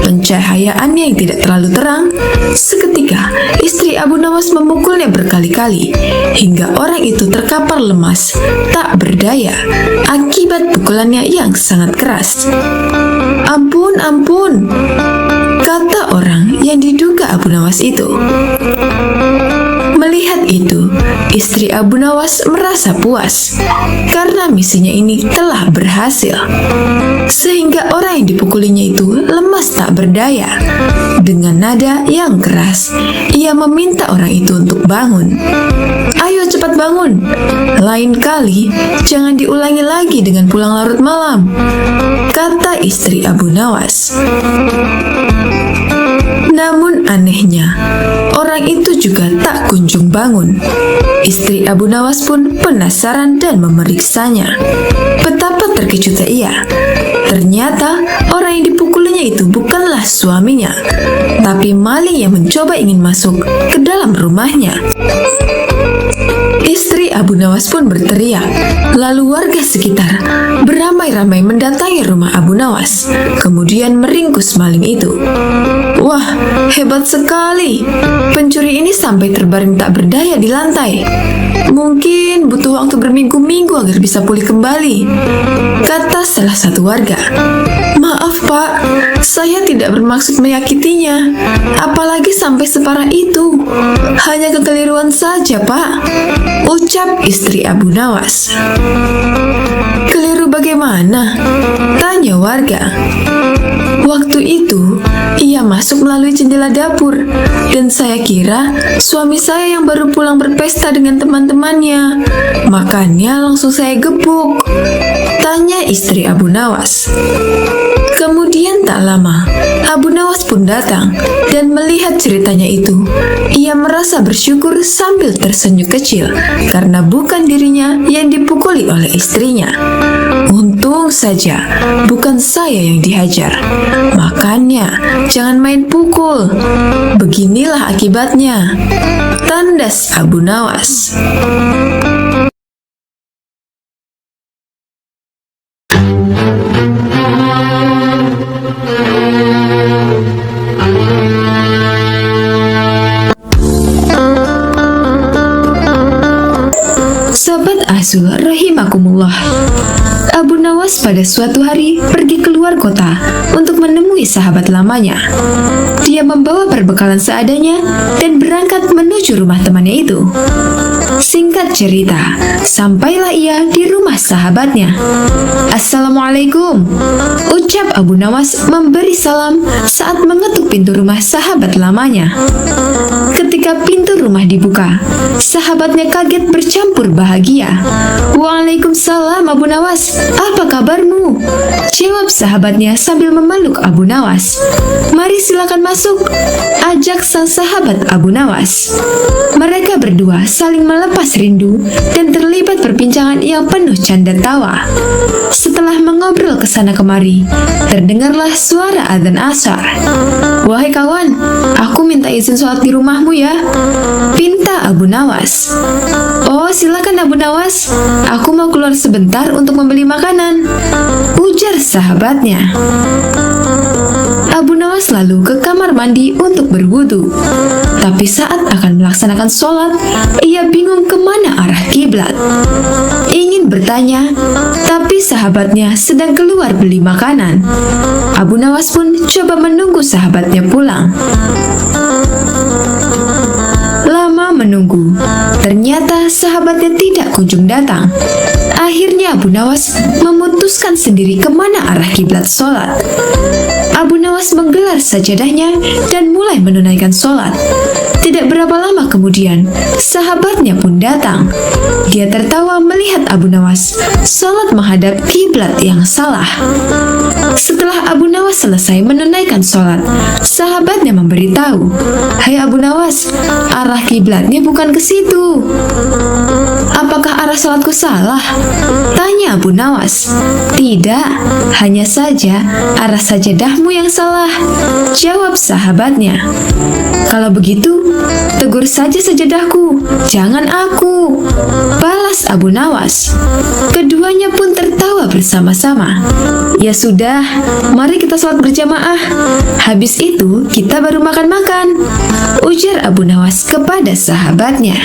Pencahayaannya yang tidak terlalu terang, seketika istri Abu Nawas memukulnya berkali-kali hingga orang itu terkapar lemas, tak berdaya akibat pukulannya yang sangat keras. "Ampun, ampun," kata orang yang diduga Abu Nawas itu. Melihat itu, istri Abu Nawas merasa puas karena misinya ini telah berhasil. Sehingga orang yang dipukulinya itu lemas tak berdaya. Dengan nada yang keras, ia meminta orang itu untuk bangun. "Ayo cepat bangun. Lain kali jangan diulangi lagi dengan pulang larut malam," kata istri Abu Nawas. Namun anehnya, orang itu juga tak kunjung bangun. Istri Abu Nawas pun penasaran dan memeriksanya. Betapa terkejutnya ia. Ternyata orang yang dipukulinya itu bukanlah suaminya, tapi maling yang mencoba ingin masuk ke dalam rumahnya. Istri Abu Nawas pun berteriak. Lalu warga sekitar beramai-ramai mendatangi rumah Abu Nawas, kemudian meringkus maling itu. Wah, hebat sekali. Pencuri ini sampai terbaring tak berdaya di lantai. Mungkin butuh waktu berminggu-minggu agar bisa pulih kembali, kata salah satu warga. Maaf Pak, saya tidak bermaksud menyakitinya, apalagi sampai separah itu. Hanya kekeliruan saja Pak, ucap istri Abu Nawas. Keliru bagaimana? Tanya warga. Waktu itu, ia masuk melalui jendela dapur, dan saya kira suami saya yang baru pulang berpesta dengan teman-temannya. Makanya langsung saya gebuk, tanya istri Abu Nawas. Kemudian tak lama, Abu Nawas pun datang dan melihat ceritanya itu. Ia merasa bersyukur sambil tersenyum kecil karena bukan dirinya yang dipukuli oleh istrinya. Untung saja bukan saya yang dihajar. Makanya jangan main pukul. Beginilah akibatnya, tandas Abu Nawas. Sobat Azul rahimakumullah, Abu Nawas pada suatu hari pergi keluar kota untuk menemui sahabat lamanya. Dia membawa perbekalan seadanya dan berangkat menuju rumah temannya itu. Singkat cerita, sampailah ia di rumah sahabatnya. Assalamualaikum, ucap Abu Nawas memberi salam saat mengetuk pintu rumah sahabat lamanya. Ketika pintu rumah dibuka, sahabatnya kaget bercampur bahagia. Waalaikumsalam Abu Nawas, apa kabarmu? Jawab sahabatnya sambil memeluk Abu Nawas. Mari silakan masuk, ajak sang sahabat Abu Nawas. Mereka berdua saling melepas rindu dan terlibat perbincangan yang penuh canda tawa. Setelah mengobrol kesana kemari, terdengarlah suara adzan asar. Wahai kawan, aku minta izin sholat di rumahmu ya, pinta Abu Nawas. Oh silakan Abu Nawas, aku mau keluar sebentar untuk membeli makanan, ujar sahabatnya. Abu Nawas lalu ke kamar mandi untuk berwudu. Tapi saat akan melaksanakan sholat, ia bingung kemana arah kiblat. Ingin bertanya, tapi sahabatnya sedang keluar beli makanan. Abu Nawas pun coba menunggu sahabatnya pulang. Lama menunggu, ternyata sahabatnya tidak kunjung datang. Akhirnya Abu Nawas memutuskan sendiri kemana arah kiblat sholat. Abu Nawas menggelar sajadahnya dan mulai menunaikan sholat. Tidak berapa lama kemudian, sahabatnya pun datang. Dia tertawa melihat Abu Nawas sholat menghadap kiblat yang salah. Setelah Abu Nawas selesai menunaikan sholat, sahabatnya memberitahu, "Hai Abu Nawas, arah kiblatnya bukan ke situ." "Apakah arah sholatku salah?" tanya Abu Nawas. "Tidak, hanya saja arah sajadahmu yang salah," jawab sahabatnya. "Kalau begitu, tegur saja sajadahku, jangan aku," balas Abu Nawas. Keduanya pun tertawa bersama-sama. "Ya sudah, mari kita sholat berjamaah. Habis itu kita baru makan-makan," ujar Abu Nawas kepada sahabatnya.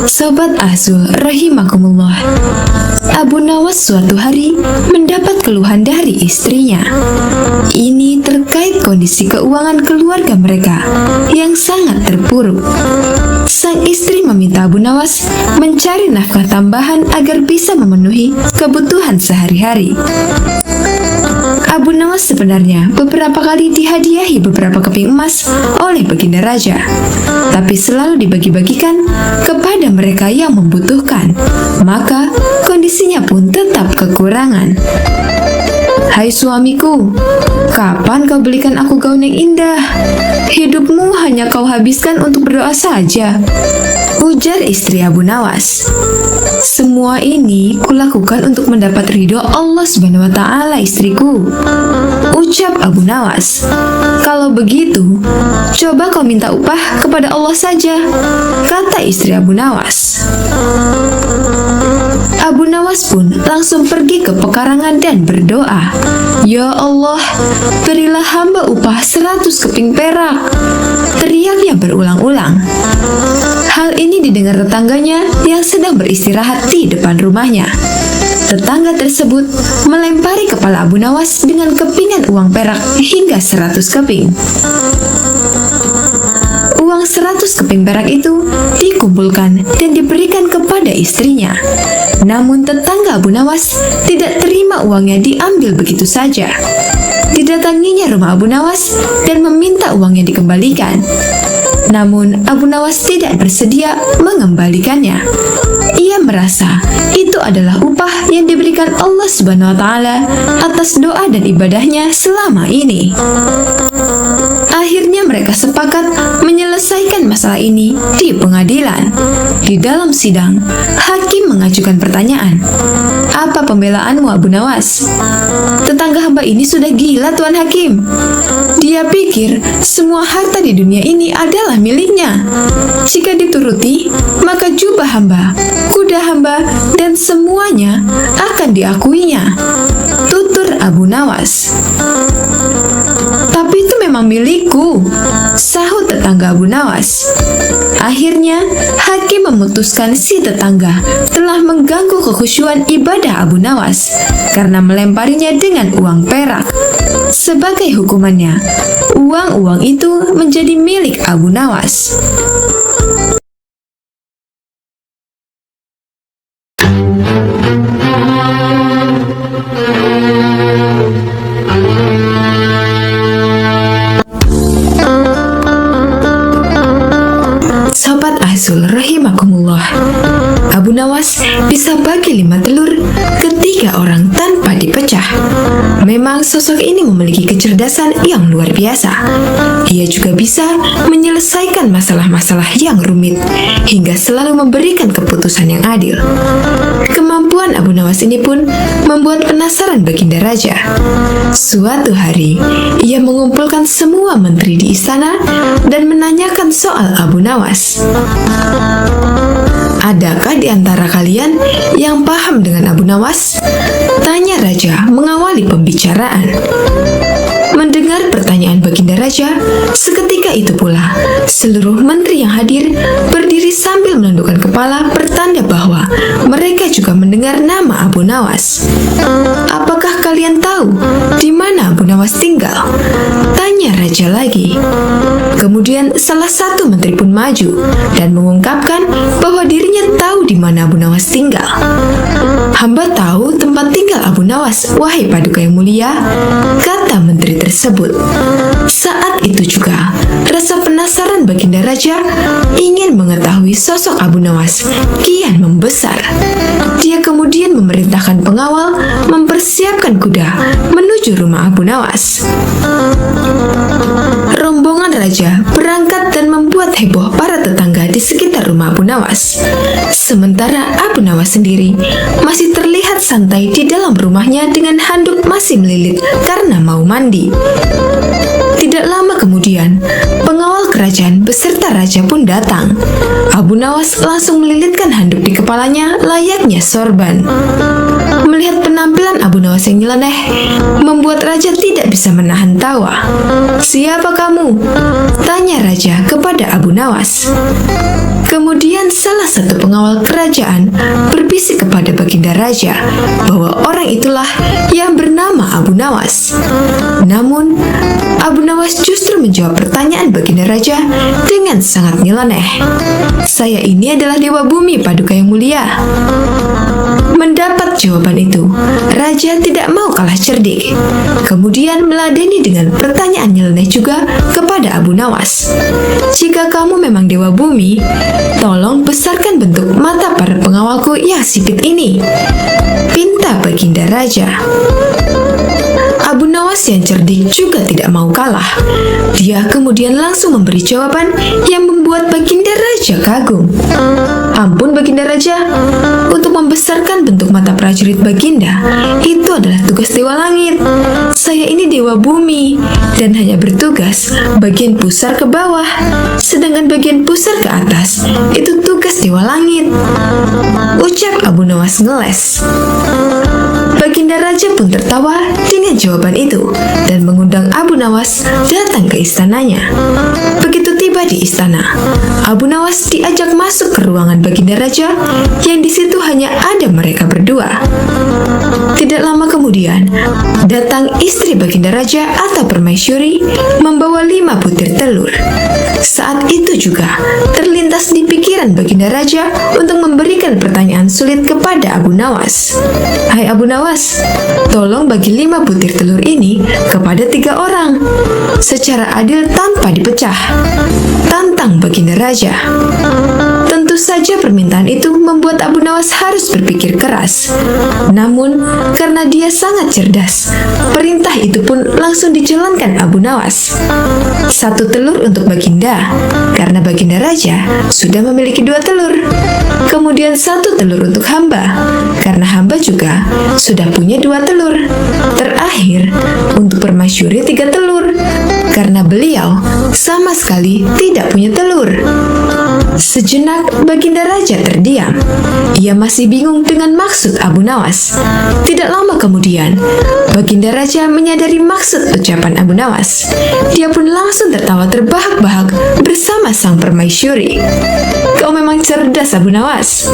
Sobat Azul rahimakumullah, Abu Nawas suatu hari mendapat keluhan dari istrinya. Ini terkait kondisi keuangan keluarga mereka yang sangat terpuruk. Sang istri meminta Abu Nawas mencari nafkah tambahan agar bisa memenuhi kebutuhan sehari-hari. Abu Nawas sebenarnya beberapa kali dihadiahi beberapa keping emas oleh baginda raja, tapi selalu dibagi-bagikan kepada mereka yang membutuhkan, maka kondisinya pun tetap kekurangan. "Hai suamiku, kapan kau belikan aku gaun yang indah? Hidupmu hanya kau habiskan untuk berdoa saja," ujar istri Abu Nawas. "Semua ini kulakukan untuk mendapat ridho Allah Subhanahu wa Ta'ala, istriku," ucap Abu Nawas. "Kalau begitu, coba kau minta upah kepada Allah saja," kata istri Abu Nawas. Abu Nawas pun langsung pergi ke pekarangan dan berdoa, "Ya Allah, berilah hamba upah 100 keping perak," teriaknya berulang-ulang. Hal ini didengar tetangganya yang sedang beristirahat di depan rumahnya. Tetangga tersebut melempari kepala Abu Nawas dengan kepingan uang perak hingga 100 keping. Uang 100 keping perak itu dikumpulkan dan diberikan kepada istrinya. Namun tetangga Abu Nawas tidak terima uangnya diambil begitu saja. Didatanginya rumah Abu Nawas dan meminta uangnya dikembalikan. Namun Abu Nawas tidak bersedia mengembalikannya. Ia merasa itu adalah upah yang diberikan Allah Subhanahu wa Ta'ala atas doa dan ibadahnya selama ini. Akhirnya mereka sepakat menyelesaikan masalah ini di pengadilan. Di dalam sidang, hakim mengajukan pertanyaan, "Apa pembelaanmu, Abu Nawas?" "Tetangga hamba ini sudah gila, Tuan Hakim. Dia pikir semua harta di dunia ini adalah miliknya. Jika dituruti, maka jubah hamba, kuda hamba, dan semuanya akan diakuinya," tutur Abu Nawas. "Tapi itu memang milikku," sahut tetangga Abu Nawas. Akhirnya, hakim memutuskan si tetangga telah mengganggu kekhusyuan ibadah Abu Nawas karena melemparinya dengan uang perak. Sebagai hukumannya, uang-uang itu menjadi milik Abu Nawas. Sobat Azul rahimakumullah, Abu Nawas bisa bagi 5 telur ke 3 orang tanpa dipecah. Memang sosok ini memiliki kecerdasan yang luar biasa. Ia juga bisa menyelesaikan masalah-masalah yang rumit hingga selalu memberikan keputusan yang adil. Kemampuan Abu Nawas ini pun membuat penasaran Baginda Raja. Suatu hari, ia mengumpulkan semua menteri di istana dan menanyakan soal Abu Nawas. "Adakah di antara kalian yang paham dengan Abu Nawas?" tanya Raja mengawali pembicaraan. Mendengar pertanyaan Baginda Raja, seketika itu pula seluruh menteri yang hadir berdiri sambil menundukkan kepala pertanda bahwa mereka juga mendengar nama Abu Nawas. "Apakah kalian tahu di mana Abu Nawas tinggal?" tanya Raja lagi. Kemudian salah satu menteri pun maju dan mengungkapkan bahwa dirinya tahu di mana Abu Nawas tinggal. "Hamba tahu tempat tinggal Abu Nawas, wahai Paduka yang mulia," kata menteri tersebut. Saat itu juga, rasa penasaran Baginda Raja ingin mengetahui sosok Abu Nawas kian membesar. Dia kemudian memerintahkan pengawal mempersiapkan kuda menuju rumah Abu Nawas. Rombongan Raja berangkat dan membuat heboh para tetangga di sekitar rumah Abu Nawas. Sementara Abu Nawas sendiri masih terlihat santai di dalam rumahnya dengan handuk masih melilit karena mau mandi. Tidak lama kemudian, pengawal kerajaan beserta raja pun datang. Abu Nawas langsung melilitkan handuk di kepalanya layaknya sorban. Melihat penampilan Abu Nawas yang nyeleneh, membuat raja tidak bisa menahan tawa. "Siapa kamu?" tanya raja kepada Abu Nawas. Kemudian salah satu pengawal kerajaan berbisik kepada Baginda Raja bahwa orang itulah yang bernama Abu Nawas. Namun, Abu Nawas justru menjawab pertanyaan Baginda Raja dengan sangat nyeleneh. "Saya ini adalah Dewa Bumi, Paduka yang mulia." Mendapat jawaban itu, Raja tidak mau kalah cerdik. Kemudian meladeni dengan pertanyaan nyeleneh juga kepada Abu Nawas. "Jika kamu memang Dewa Bumi, tolong besarkan bentuk mata para pengawalku yang sipit ini," pinta Baginda Raja. Abu Nawas Nawas yang cerdik juga tidak mau kalah. Dia kemudian langsung memberi jawaban yang membuat Baginda Raja kagum. Ampun Baginda Raja, untuk membesarkan bentuk mata prajurit Baginda, itu adalah tugas Dewa Langit. Saya ini Dewa Bumi, dan hanya bertugas bagian pusar ke bawah, sedangkan bagian pusar ke atas, itu tugas Dewa Langit, ucap Abu Nawas ngeles. Baginda Raja pun tertawa dengan jawaban itu dan mengundang Abu Nawas datang ke istananya. Begitu tiba di istana, Abu Nawas diajak masuk ke ruangan Baginda Raja yang di situ hanya ada mereka berdua. Tidak lama kemudian, datang istri Baginda Raja atau Permaisuri membawa 5 butir telur. Saat itu juga terlintas di pikiran Baginda Raja untuk memberikan pertanyaan sulit kepada Abu Nawas. Hai Abu Nawas, tolong bagi 5 butir telur ini kepada 3 orang secara adil tanpa dipecah, tantang Baginda Raja. Tentu saja permintaan itu membuat Abu Nawas harus berpikir keras. Namun, karena dia sangat cerdas, perintah itu pun langsung dijalankan Abu Nawas. 1 telur untuk Baginda, karena Baginda Raja sudah memiliki 2 telur. Kemudian 1 telur untuk hamba, karena hamba juga sudah punya 2 telur. Terakhir, untuk Permaisuri 3 telur, karena beliau sama sekali tidak punya telur. Sejenak Baginda Raja terdiam. Ia masih bingung dengan maksud Abu Nawas. Tidak lama kemudian, Baginda Raja menyadari maksud ucapan Abu Nawas. Dia pun langsung tertawa terbahak-bahak bersama sang Permaisuri. Kau memang cerdas Abu Nawas.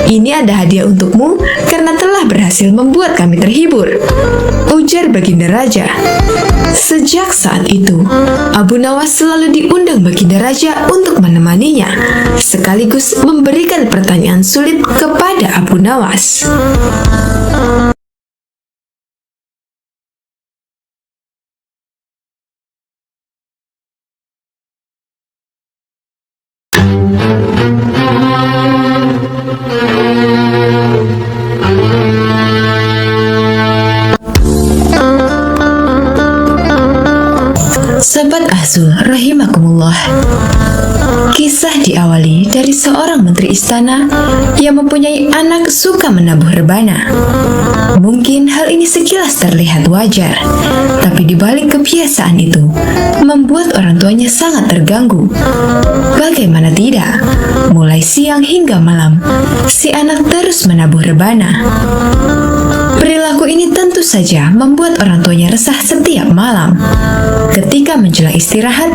Ini ada hadiah untukmu karena telah berhasil membuat kami terhibur, ujar Baginda Raja. Sejak saat itu, Abu Nawas selalu diundang Baginda Raja untuk menemaninya, sekaligus memberikan pertanyaan sulit kepada Abu Nawas. Sahabat Ahzul rahimakumullah, kisah diawali dari seorang menteri istana yang mempunyai anak suka menabuh rebana. Mungkin hal ini sekilas terlihat wajar, tapi di balik kebiasaan itu membuat orang tuanya sangat terganggu. Bagaimana tidak, mulai siang hingga malam, si anak terus menabuh rebana. Perilaku ini tentu saja membuat orang tuanya resah setiap malam. Ketika menjelang istirahat,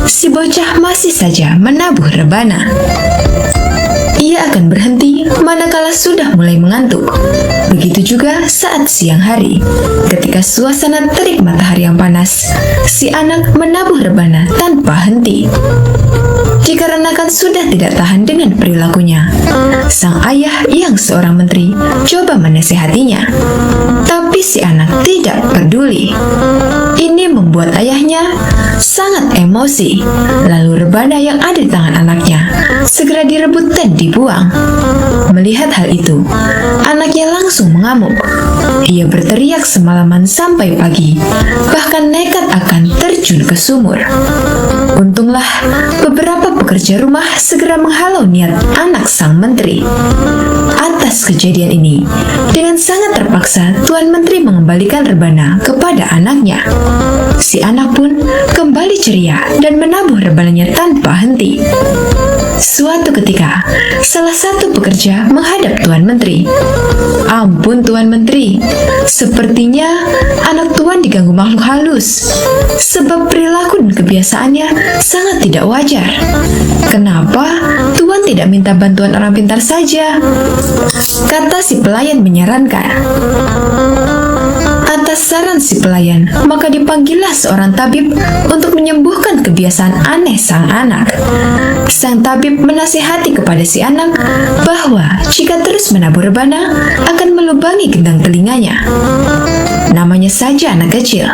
si bocah masih saja menabuh rebana. Ia akan berhenti manakala sudah mulai mengantuk. Begitu juga saat siang hari, ketika suasana terik matahari yang panas, si anak menabuh rebana tanpa henti. Dikarenakan sudah tidak tahan dengan perilakunya, sang ayah yang seorang menteri coba menasehatinya, tapi si anak tidak peduli. Ini membuat ayahnya sangat emosi. Lalu rebana yang ada di tangan anaknya segera direbut dan dibuang. Melihat hal itu, anaknya langsung mengamuk. Ia berteriak semalaman sampai pagi, bahkan nekat akan terjun ke sumur. Untunglah beberapa pekerja rumah segera menghalau niat anak sang menteri. Atas kejadian ini, dengan sangat terpaksa Tuan Menteri mengembalikan rebana kepada anaknya. Si anak pun kembali ceria dan menabuh rebananya tanpa henti. Suatu ketika, salah satu pekerja menghadap Tuan Menteri. Ampun Tuan Menteri, sepertinya anak Tuan diganggu makhluk halus, sebab perilaku dan kebiasaannya sangat tidak wajar. Kenapa Tuan tidak minta bantuan orang pintar saja? Kata si pelayan menyarankan. Atas saran si pelayan, maka dipanggillah seorang tabib untuk menyembuhkan kebiasaan aneh sang anak. Sang tabib menasihati kepada si anak bahwa jika terus menabuh rebana akan melubangi gendang telinganya. Namanya saja anak kecil,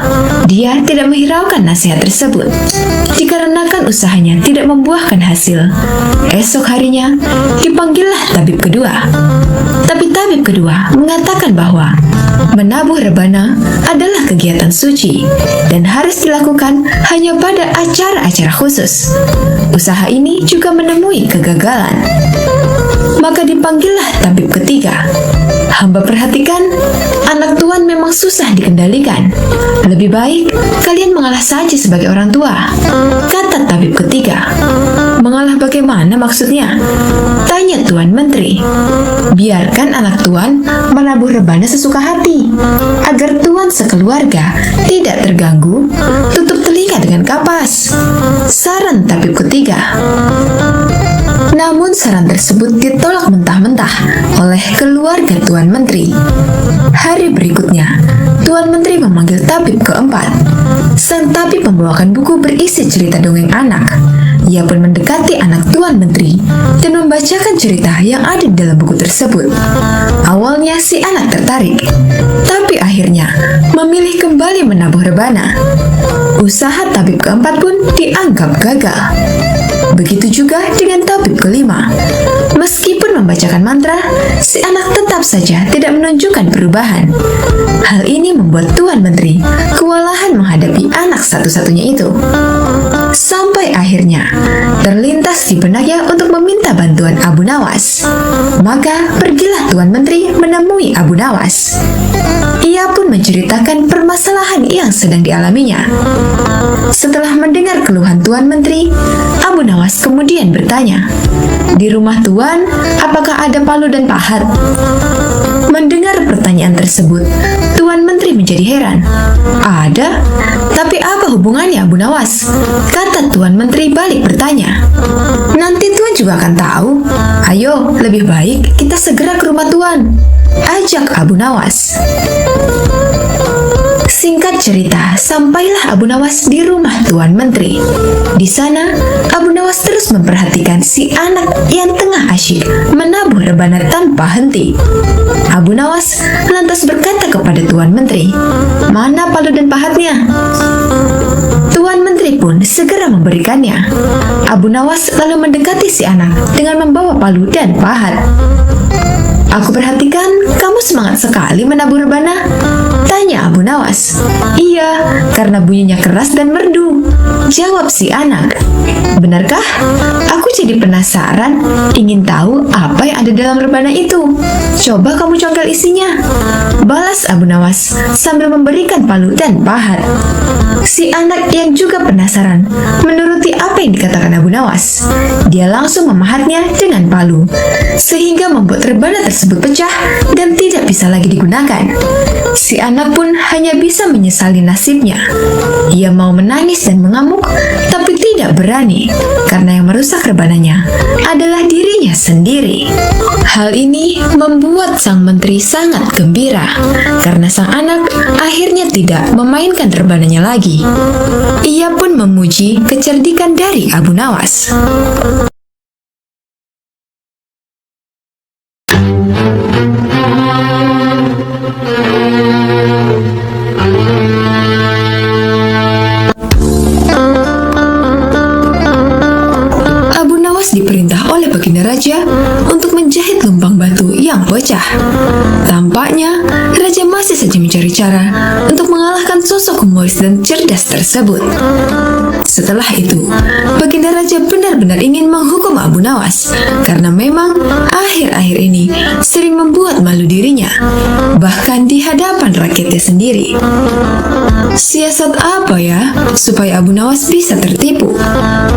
dia tidak menghiraukan nasihat tersebut. Dikarenakan usahanya tidak membuahkan hasil, esok harinya dipanggillah tabib kedua. Tapi tabib kedua mengatakan bahwa menabuh menabuh rebana adalah kegiatan suci dan harus dilakukan hanya pada acara-acara khusus. Usaha ini juga menemui kegagalan. Maka dipanggillah tabib ketiga. Hamba perhatikan, anak tuan memang susah dikendalikan. Lebih baik kalian mengalah saja sebagai orang tua, kata tabib ketiga. Mengalah bagaimana maksudnya? Tanya Tuan Menteri. Biarkan anak tuan menabuh rebana sesuka hati, agar tuan sekeluarga tidak terganggu. Tutup telinga dengan kapas, saran tabib ketiga. Namun saran tersebut ditolak mentah-mentah oleh keluarga Tuan Menteri. Hari berikutnya, Tuan Menteri memanggil tabib keempat. Sang tabib membawakan buku berisi cerita dongeng anak. Ia pun mendekati anak Tuan Menteri dan membacakan cerita yang ada di dalam buku tersebut. Awalnya si anak tertarik, tapi akhirnya memilih kembali menabuh rebana. Usaha tabib keempat pun dianggap gagal. Begitu juga dengan tabib kelima. Meskipun membacakan mantra, si anak tetap saja tidak menunjukkan perubahan. Hal ini membuat Tuan Menteri kewalahan menghadapi anak satu-satunya itu. Sampai akhirnya terlintas di benaknya untuk meminta bantuan Abu Nawas. Maka pergilah Tuan Menteri menemui Abu Nawas. Ia pun menceritakan permasalahan yang sedang dialaminya. Setelah mendengar keluhan Tuan Menteri, Abu Nawas kemudian bertanya, "Di rumah Tuan, apakah ada palu dan pahat?" Mendengar pertanyaan tersebut, Tuan Menteri menjadi heran. "Ada? Tapi apa hubungannya, Abu Nawas?" kata Tuan Menteri balik bertanya. "Nanti Tuan juga akan tahu. Ayo, lebih baik kita segera ke rumah Tuan," ajak Abu Nawas. Singkat cerita, sampailah Abu Nawas di rumah Tuan Menteri. Di sana, Abu Nawas terus memperhatikan si anak yang tengah asyik menabuh rebana tanpa henti. Abu Nawas lantas berkata kepada Tuan Menteri, "Mana palu dan pahatnya?" Tuan Menteri pun segera memberikannya. Abu Nawas lalu mendekati si anak dengan membawa palu dan pahat. "Aku perhatikan kamu semangat sekali menabuh rebana," tanya Abu Nawas. "Iya, karena bunyinya keras dan merdu," jawab si anak. "Benarkah? Aku jadi penasaran, ingin tahu apa yang ada dalam rebana itu. Coba kamu congkel isinya," balas Abu Nawas sambil memberikan palu dan pahat. Si anak yang juga penasaran menuruti apa yang dikatakan Abu Nawas. Dia langsung memahatnya dengan palu, sehingga membuat rebana tersebut pecah dan tidak bisa lagi digunakan. Si anak pun hanya bisa menyesali nasibnya. Ia mau menangis dan mengamuk, tapi tidak berani, karena yang merusak rebananya adalah dirinya sendiri. Hal ini membuat sang menteri sangat gembira, karena sang anak akhirnya tidak memainkan rebananya lagi. Ia pun memuji kecerdikan dari Abu Nawas. Diperintah oleh Baginda Raja untuk menjahit lumpang batu yang pecah. Tampaknya Raja masih saja mencari cara untuk mengalahkan sosok humoris dan cerdas tersebut. Setelah itu, Baginda Raja benar-benar ingin menghukum Abu Nawas karena memang akhir-akhir ini sering membuat malu dirinya, bahkan di hadapan rakyatnya sendiri. Siasat apa ya supaya Abu Nawas bisa tertipu?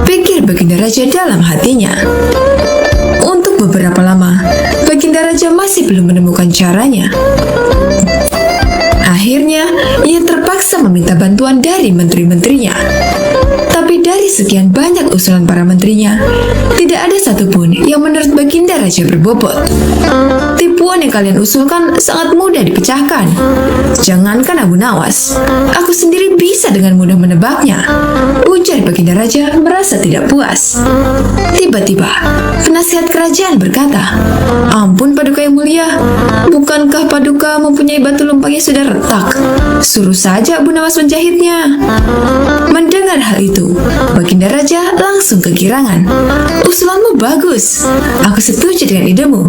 Pikir Baginda Raja dalam hatinya. Untuk beberapa lama, Baginda Raja masih belum menemukan caranya. Akhirnya, ia terpaksa meminta bantuan dari menteri-menterinya. Tapi dari sekian banyak usulan para menterinya, tidak ada satupun yang menurut Baginda Raja berbobot. "Tipuan yang kalian usulkan sangat mudah dipecahkan. Jangankan Abu Nawas, aku sendiri bisa dengan mudah menebaknya," ujar Baginda Raja merasa tidak puas. Tiba-tiba, penasihat kerajaan berkata, "Ampun Paduka yang mulia, bukankah Paduka mempunyai batu lumpang yang sudah retak? Suruh saja Abu Nawas menjahitnya." Mendengar hal itu, Baginda Raja langsung kegirangan. "Usulanmu bagus. Aku setuju dengan idemu.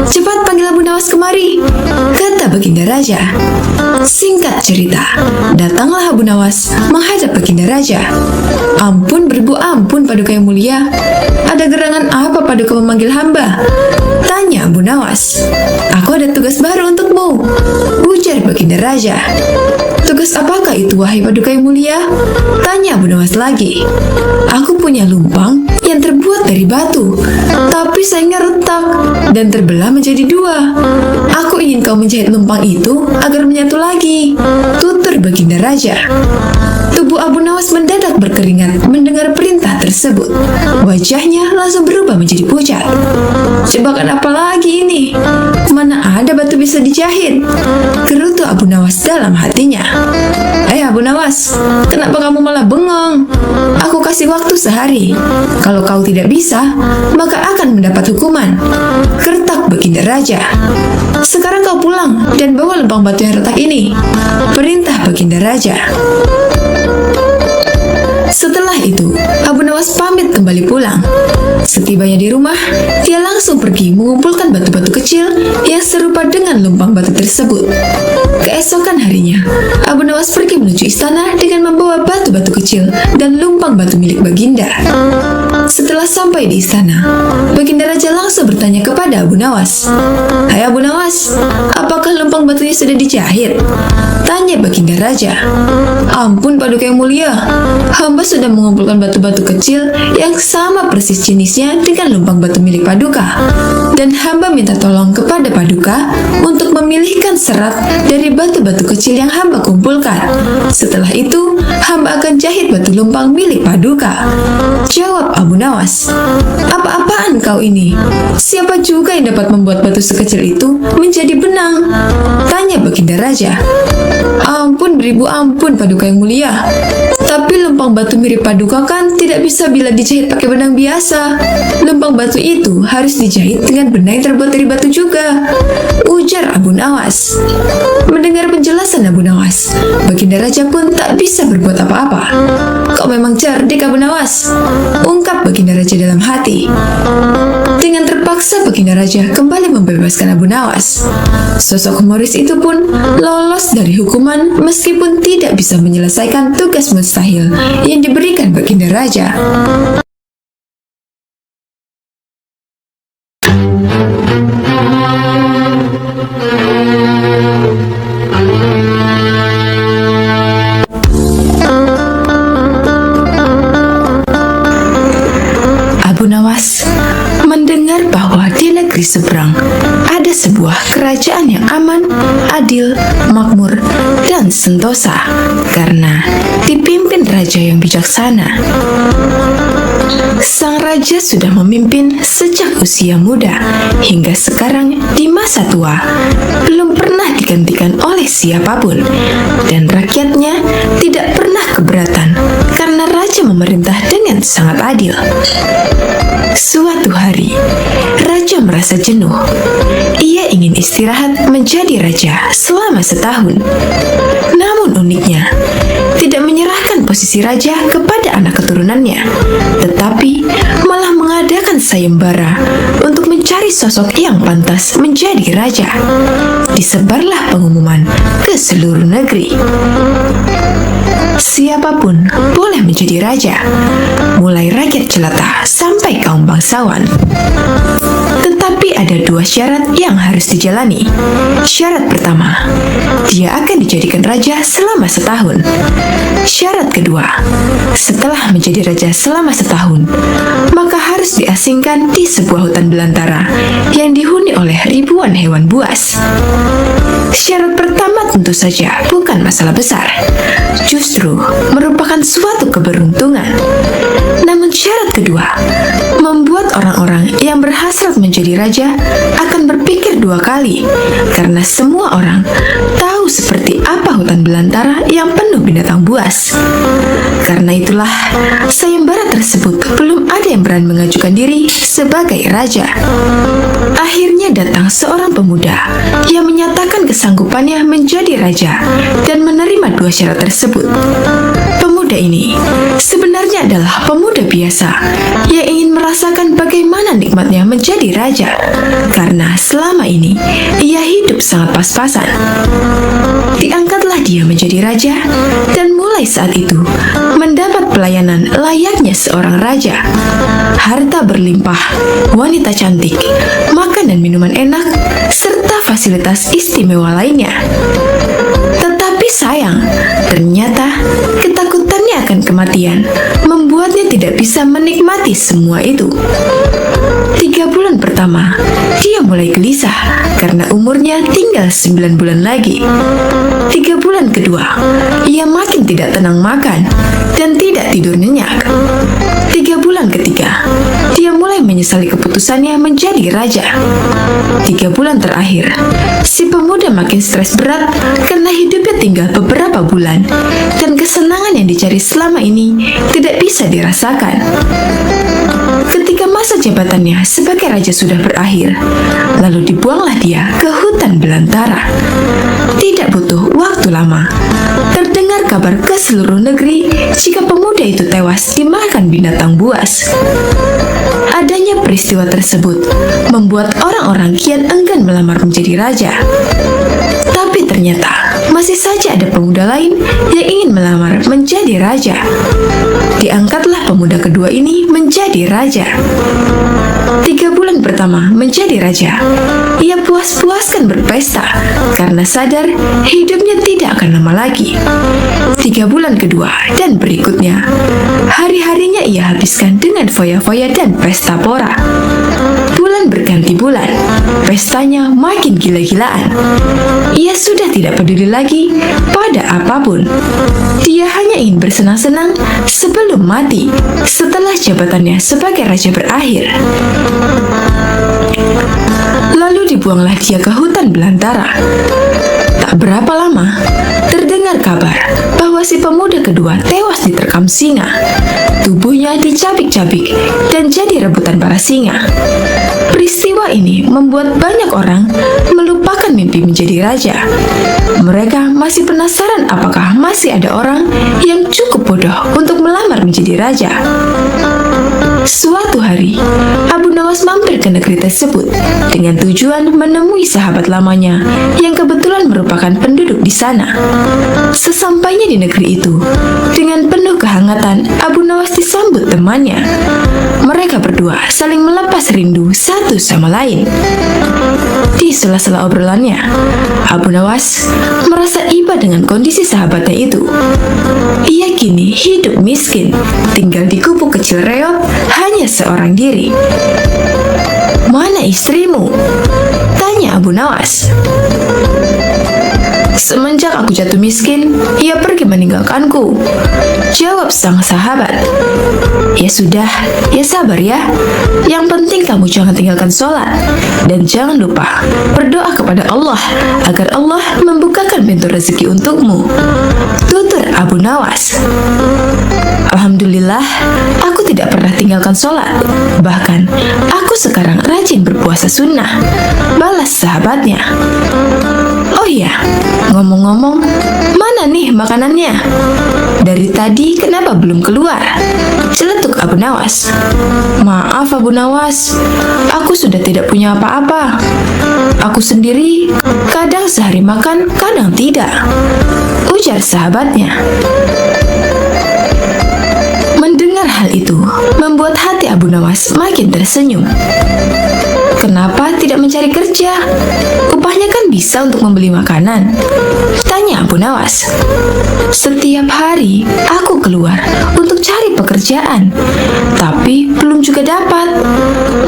Cepat panggil Abu Nawas kemari," kata Baginda Raja. Singkat cerita, datanglah Abu Nawas menghadap Baginda Raja. Ampun beribu ampun Paduka yang mulia, ada gerangan apa Paduka memanggil hamba? Tanya Abu Nawas. Aku ada tugas baru untukmu, ujar Baginda Raja. Tugas apakah itu wahai Paduka yang mulia? Tanya Abu Nawas lagi. Aku punya lumpang yang terbuat dari batu, tapi sayangnya retak dan terbelah menjadi dua. Aku ingin kau menjahit lumpang itu agar menyatu lagi, tutur Baginda Raja. Tubuh Abu Nawas mendadak berkeringat mendengar perintah tersebut. Wajahnya langsung berubah menjadi pucat. Jebakan apa lagi ini? Mana ada batu bisa dijahit? Gerutu Abu Nawas dalam hatinya. Abu Nawas, kenapa kamu malah bengong? Aku kasih waktu sehari. Kalau kau tidak bisa, maka akan mendapat hukuman, gertak Baginda Raja. Sekarang kau pulang dan bawa lempang batu yang retak ini, perintah Baginda Raja. Setelah itu, Abu Nawas pamit kembali pulang. Setibanya di rumah, dia langsung pergi mengumpulkan batu-batu kecil yang serupa dengan lumpang batu tersebut. Keesokan harinya, Abu Nawas pergi menuju istana dengan membawa batu-batu kecil dan lumpang batu milik Baginda. Setelah sampai di istana, Baginda Raja langsung bertanya kepada Abu Nawas. Hai Abu Nawas, apakah lumpang batunya sudah dijahit? Tanya Baginda Raja. Ampun Paduka yang mulia, hamba sudah mengumpulkan batu-batu kecil yang sama persis jenisnya dengan lumpang batu milik Paduka, dan hamba minta tolong kepada Paduka untuk memilihkan serat dari batu-batu kecil yang hamba kumpulkan. Setelah itu, hamba akan jahit batu lumpang milik Paduka. Jawab Abu Nawas. Apa-apaan kau ini? Siapa juga yang dapat membuat batu sekecil itu menjadi benang? Tanya Baginda Raja. Ampun beribu ampun Paduka yang mulia, tapi lumpang batu mirip Paduka kan tidak bisa bila dijahit pakai benang biasa. Lumpang batu itu harus dijahit dengan benang yang terbuat dari batu juga, ujar Abu Nawas. Mendengar penjelasan Abu Nawas, Baginda Raja pun tak bisa berbuat apa-apa. Kau memang cerdik Abu Nawas, ungkap Baginda Raja dalam hati. Dengan terpaksa Baginda Raja kembali membebaskan Abu Nawas. Sosok humoris itu pun lolos dari hukuman meskipun tidak bisa menyelesaikan tugas mustahil yang diberikan Baginda Raja. Abu Nawas mendengar bahwa di negeri seberang ada sebuah kerajaan yang aman, adil, makmur, dan sentosa karena dipimpin raja yang bijaksana. Sang raja sudah memimpin sejak usia muda hingga sekarang di masa tua, belum pernah digantikan oleh siapapun, dan rakyatnya tidak pernah keberatan karena raja memerintah dengan sangat adil. Suatu hari, raja merasa jenuh. Ia ingin istirahat menjadi raja selama setahun. Namun uniknya, tidak menyerahkan posisi raja kepada anak keturunannya, tetapi malah mengadakan sayembara untuk mencari sosok yang pantas menjadi raja. Disebarlah pengumuman ke seluruh negeri. Siapapun boleh menjadi raja, mulai rakyat jelata sampai kaum bangsawan. Tetapi ada dua syarat yang harus dijalani. Syarat pertama, dia akan dijadikan raja selama setahun. Syarat kedua, setelah menjadi raja selama setahun, maka harus diasingkan di sebuah hutan belantara yang dihuni oleh ribuan hewan buas. Syarat pertama tentu saja bukan masalah besar, justru merupakan suatu keberuntungan. Namun syarat kedua membuat orang-orang yang berhasrat menjadi raja akan berpikir dua kali, karena semua orang tahu seperti apa hutan belantara yang penuh binatang buas. Karena itulah sayembara tersebut belum ada yang berani mengajukan diri sebagai raja. Akhirnya datang seorang pemuda yang menyatakan kesanggupannya menjadi raja dan menerima dua syarat tersebut. Pemuda ini sebenarnya adalah pemuda biasa yang ingin merasakan bagaimana nikmatnya menjadi raja, karena selama ini ia hidup sangat pas-pasan. Diangkatlah dia menjadi raja, dan mulai saat itu mendapat pelayanan layaknya seorang raja. Harta berlimpah, wanita cantik, makan dan minuman enak, serta fasilitas istimewa lainnya. Tetapi sayang, ternyata ketakutannya akan kematian membuatnya tidak bisa menikmati semua itu. 3 bulan pertama, dia mulai gelisah karena umurnya tinggal 9 bulan lagi. 3 bulan kedua, ia makin tidak tenang makan dan tidak tidur nyenyak. 3 bulan ketiga, dia mulai menyesali keputusannya menjadi raja. 3 bulan terakhir, si pemuda makin stres berat karena hidupnya tinggal beberapa bulan dan kesenangan yang dicari selama ini tidak bisa dirasakan. Ketika masa jabatannya sebagai raja sudah berakhir, lalu dibuanglah dia ke hutan belantara. Tidak butuh waktu lama, terdengar kabar ke seluruh negeri jika pemuda itu tewas dimakan binatang buas. Adanya peristiwa tersebut membuat orang-orang kian enggan melamar menjadi raja. Tapi ternyata masih saja ada pemuda lain yang ingin melamar menjadi raja. Diangkatlah pemuda kedua ini menjadi raja. 3 bulan pertama menjadi raja, ia puas-puaskan berpesta karena sadar hidupnya tidak akan lama lagi. 3 bulan kedua dan berikutnya, hari-harinya ia habiskan dengan foya-foya dan pesta pora. Bulan berganti bulan, pestanya makin gila-gilaan. Ia sudah tidak peduli lagi pada apapun. Dia hanya ingin bersenang-senang sebelum mati setelah jabatannya sebagai raja berakhir. Lalu dibuanglah dia ke hutan belantara. Tak berapa lama, terdengar kabar bahwa si pemuda kedua tewas diterkam singa. Tubuhnya dicabik-cabik dan jadi rebutan para singa. Peristiwa ini membuat banyak orang melupakan mimpi menjadi raja. Mereka masih penasaran apakah masih ada orang yang cukup bodoh untuk melamar menjadi raja. Suatu hari, Abu Nawas mampir ke negeri tersebut dengan tujuan menemui sahabat lamanya yang kebetulan merupakan penduduk di sana. Sesampainya di negeri itu, dengan penuh kehangatan, Abu Nawas disambut temannya. Mereka berdua saling melepas rindu satu sama lain. Di sela-sela obrolannya, Abu Nawas merasa iba dengan kondisi sahabatnya itu. Ia kini hidup miskin, tinggal di gubuk kecil reot, hanya seorang diri. "Mana istrimu?" tanya Abu Nawas. "Semenjak aku jatuh miskin, ia pergi meninggalkanku," jawab sang sahabat. "Ya sudah, ya sabar ya. Yang penting kamu jangan tinggalkan sholat. Dan jangan lupa berdoa kepada Allah agar Allah membukakan pintu rezeki untukmu," tutur Abu Nawas. "Alhamdulillah, aku tidak pernah tinggalkan sholat. Bahkan, aku sekarang rajin berpuasa sunnah," balas sahabatnya. "Oh iya, ngomong-ngomong, mana nih makanannya? Dari tadi kenapa belum keluar?" celetuk Abu Nawas. "Maaf Abu Nawas, aku sudah tidak punya apa-apa. Aku sendiri kadang sehari makan, kadang tidak," ujar sahabatnya. Mendengar hal itu membuat hati Abu Nawas makin tersenyum. "Kenapa tidak mencari kerja? Upahnya kan bisa untuk membeli makanan," tanya Abu Nawas. "Setiap hari aku keluar untuk cari pekerjaan, tapi belum juga dapat.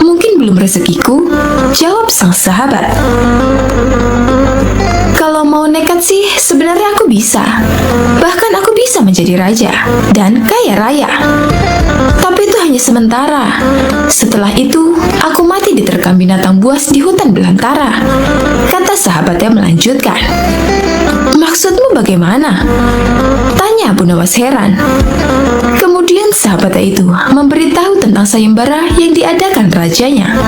Mungkin belum rezekiku," jawab sang sahabat. "Kalau mau nekat sih sebenarnya aku bisa. Bahkan aku bisa menjadi raja dan kaya raya. Tapi itu hanya sementara. Setelah itu aku mati diterkam binatang buas di hutan belantara," kata sahabatnya melanjutkan. "Maksudmu bagaimana?" tanya Abu Nawas heran. Kemudian sahabatnya itu memberitahu tentang sayembara yang diadakan rajanya.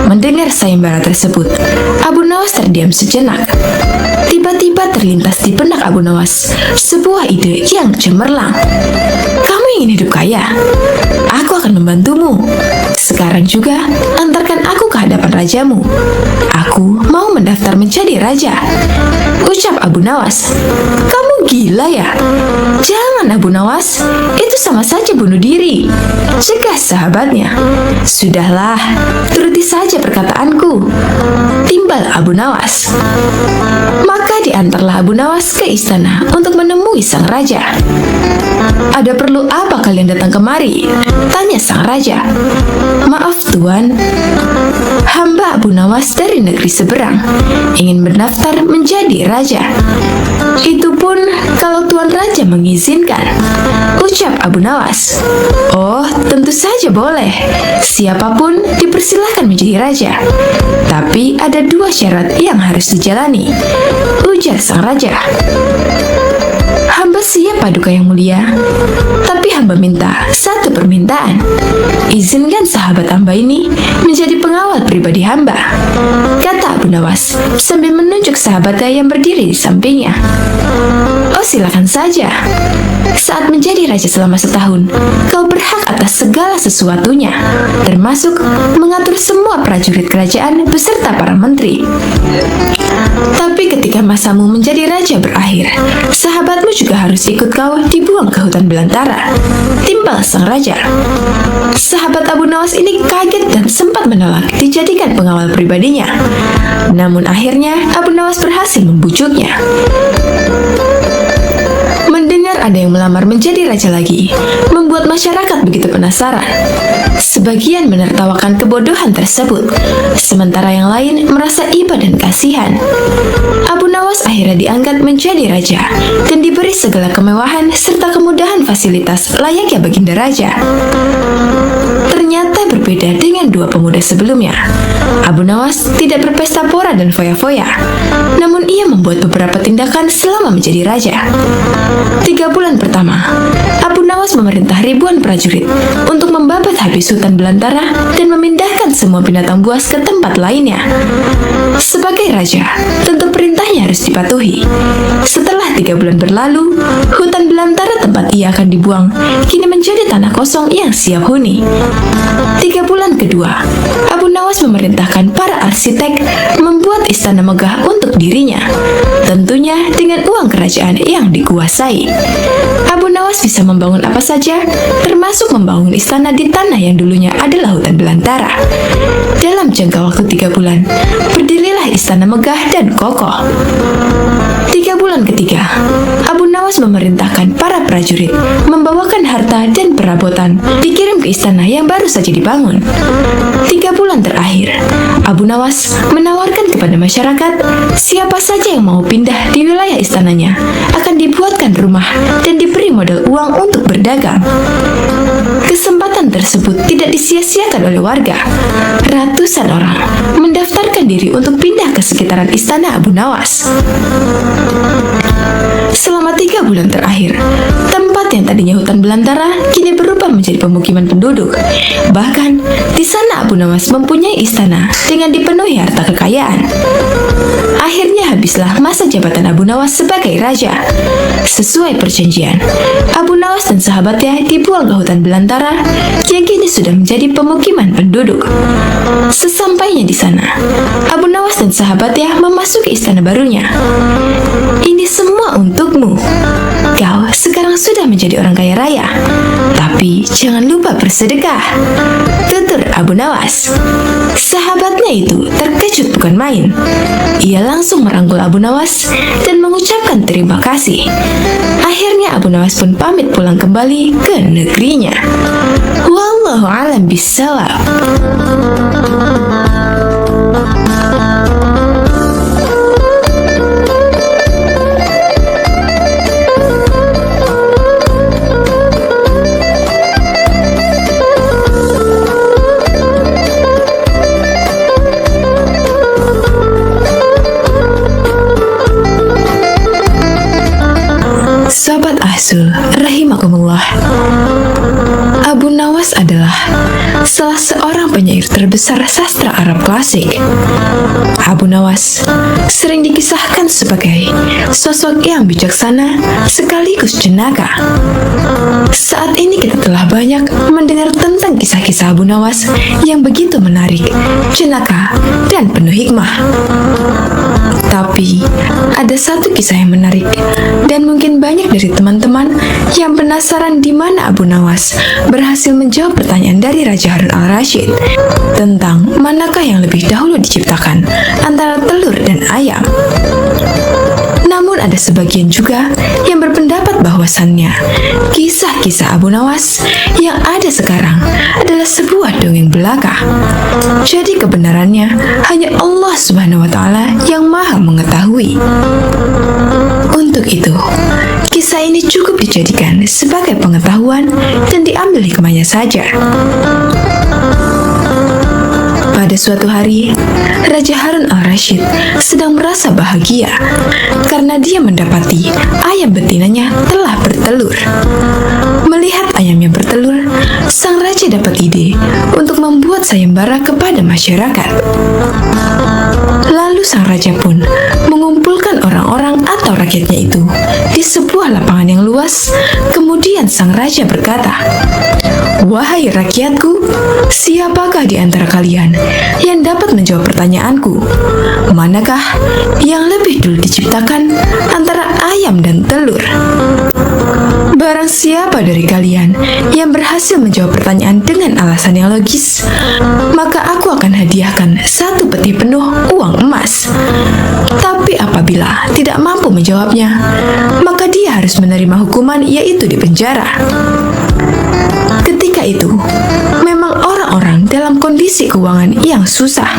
Mendengar sayembara tersebut, Abu Nawas terdiam sejenak. Tiba-tiba terlintas di benak Abu Nawas sebuah ide yang cemerlang. "Kamu ingin hidup kaya? Aku akan membantumu. Sekarang juga antarkan aku ke hadapan rajamu. Aku mau mendaftar menjadi raja," ucap Abu Nawas. "Kamu gila ya? Jangan Abu Nawas, itu sama saja bunuh diri," cegah sahabatnya. "Sudahlah, turuti saja perkataanku," timbal Abu Nawas. Maka diantarlah Abu Nawas ke istana untuk menemui sang raja. "Ada perlu apa kalian datang kemari?" tanya sang raja. "Maaf Tuan, hamba Abu Nawas dari negeri seberang ingin mendaftar menjadi raja." "Itu pun kalau Tuan Raja mengizinkan," ucap Abu Nawas. "Oh, tentu saja boleh. Siapapun dipersilahkan menjadi raja. Tapi ada 2 syarat yang harus dijalani," ujar sang raja. "Hamba siap Paduka yang mulia, tapi hamba minta satu permintaan. Izinkan sahabat hamba ini menjadi pengawal pribadi hamba," kata Abu Nawas sambil menunjuk sahabatnya yang berdiri di sampingnya. "Oh, silakan saja. Saat menjadi raja selama setahun, kau berhak atas segala sesuatunya, termasuk mengatur semua prajurit kerajaan beserta para menteri. Tapi ketika masamu menjadi raja berakhir, sahabatmu juga harus ikut kau dibuang ke hutan belantara," timbal sang raja. Sahabat Abu Nawas ini kaget dan sempat menolak dijadikan pengawal pribadinya. Namun akhirnya Abu Nawas berhasil membujuknya. Mendengar ada yang melamar menjadi raja lagi membuat masyarakat begitu penasaran. Sebagian menertawakan kebodohan tersebut, sementara yang lain merasa iba dan kasihan. Abu Nawas akhirnya diangkat menjadi raja dan diberi segala kemewahan serta kemudahan fasilitas layaknya baginda raja. Ternyata berbeda dengan 2 pemuda sebelumnya. Abu Nawas tidak berpesta pora dan foya-foya, namun ia membuat beberapa tindakan selama menjadi raja. 3 bulan pertama, Abu Nawas memerintah ribuan prajurit untuk membabat habis hutan belantara dan memindahkan semua binatang buas ke tempat lainnya. Sebagai raja, tentu perintahnya harus dipatuhi. Setelah 3 bulan berlalu, hutan belantara tempat ia akan dibuang kini menjadi tanah kosong yang siap huni. 3 bulan kedua, Abu Nawas memerintahkan para arsitek membuat istana megah untuk dirinya, tentunya dengan uang kerajaan yang dikuasai. Abu Nawas bisa membangun apa saja, termasuk membangun istana di tanah yang dulunya adalah hutan belantara. Dalam jangka waktu 3 bulan, berdirilah istana megah dan kokoh. 3 bulan ketiga, Abu Nawas memerintahkan para prajurit membawakan harta dan perabotan dikirim ke istana yang baru saja dibangun. 3 bulan terakhir, Abu Nawas menawarkan kepada masyarakat siapa saja yang mau pindah di wilayah istananya akan dibuatkan rumah dan diberi modal uang untuk berdagang. Kesempatan tersebut tidak disia-siakan oleh warga. Ratusan orang mendaftarkan diri untuk pindah ke sekitaran istana Abu Nawas. Selama 3 bulan terakhir, tempat yang tadinya hutan belantara kini berubah menjadi pemukiman penduduk. Bahkan, di sana Abu Nawas mempunyai istana dengan dipenuhi harta kekayaan. Akhirnya habislah masa jabatan Abu Nawas sebagai raja. Sesuai perjanjian, Abu Nawas dan sahabatnya dibuang ke hutan belantara yang kini sudah menjadi pemukiman penduduk. Sesampainya di sana, Abu Nawas dan sahabatnya memasuki istana barunya. "Ini semua untukmu. Kau sekarang sudah menjadi orang kaya raya. Tapi jangan lupa bersedekah," tutur Abu Nawas. Sahabatnya itu terkejut bukan main. Ia langsung merangkul Abu Nawas dan mengucapkan terima kasih. Akhirnya Abu Nawas pun pamit pulang kembali ke negerinya. Wallahu a'lam bishawab. Sobat Ahsul, rahimakumullah. Abu Nawas adalah salah seorang penyair terbesar sastra Arab klasik. Abu Nawas sering dikisahkan sebagai sosok yang bijaksana sekaligus jenaka. Saat ini kita telah banyak mendengar tentang kisah-kisah Abu Nawas yang begitu menarik, jenaka, dan penuh hikmah. Tapi, ada satu kisah yang menarik, dan mungkin banyak dari teman-teman yang penasaran di mana Abu Nawas berhasil menjawab pertanyaan dari Raja Harun al-Rasyid tentang manakah yang lebih dahulu diciptakan antara telur dan ayam. Namun ada sebagian juga yang berpendapat bahwasannya kisah-kisah Abu Nawas yang ada sekarang adalah sebuah dongeng belaka. Jadi kebenarannya hanya Allah Subhanahu wa Ta'ala yang Maha mengetahui. Untuk itu, kisah ini cukup dijadikan sebagai pengetahuan dan diambil hikmahnya saja. Pada suatu hari, Raja Harun al-Rasyid sedang merasa bahagia karena dia mendapati ayam betinanya telah bertelur. Melihat ayamnya bertelur, sang raja dapat ide untuk membuat sayembara kepada masyarakat. Lalu sang raja pun mengumpulkan orang-orang atau rakyatnya itu di sebuah lapangan yang luas. Kemudian sang raja berkata, "Wahai rakyatku, siapakah di antara kalian yang dapat menjawab pertanyaanku? Manakah yang lebih dulu diciptakan antara ayam dan telur?" Barang siapa dari kalian yang berhasil menjawab pertanyaan dengan alasan yang logis, maka aku akan hadiahkan 1 peti penuh uang emas. Tapi apabila tidak mampu menjawabnya, maka dia harus menerima hukuman, yaitu di penjara. Ketika itu, memang orang-orang dalam kondisi keuangan yang susah.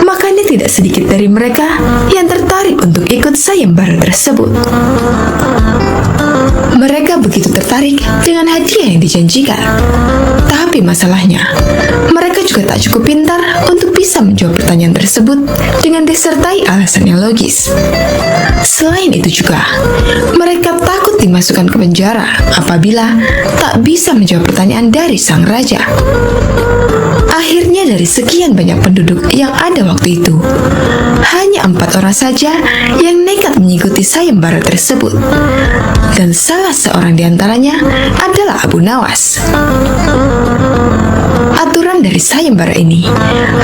Makanya tidak sedikit dari mereka yang tertarik untuk ikut sayembara tersebut. Mereka begitu tertarik dengan hadiah yang dijanjikan. Tapi masalahnya, mereka juga tak cukup pintar untuk bisa menjawab pertanyaan tersebut dengan disertai alasan yang logis. Selain itu juga, mereka takut dimasukkan ke penjara apabila tak bisa menjawab pertanyaan dari sang raja. Akhirnya dari sekian banyak penduduk yang ada waktu itu, hanya 4 orang saja yang nekat mengikuti sayembara tersebut. Dan salah seorang di antaranya adalah Abu Nawas. Aturan dari sayembara ini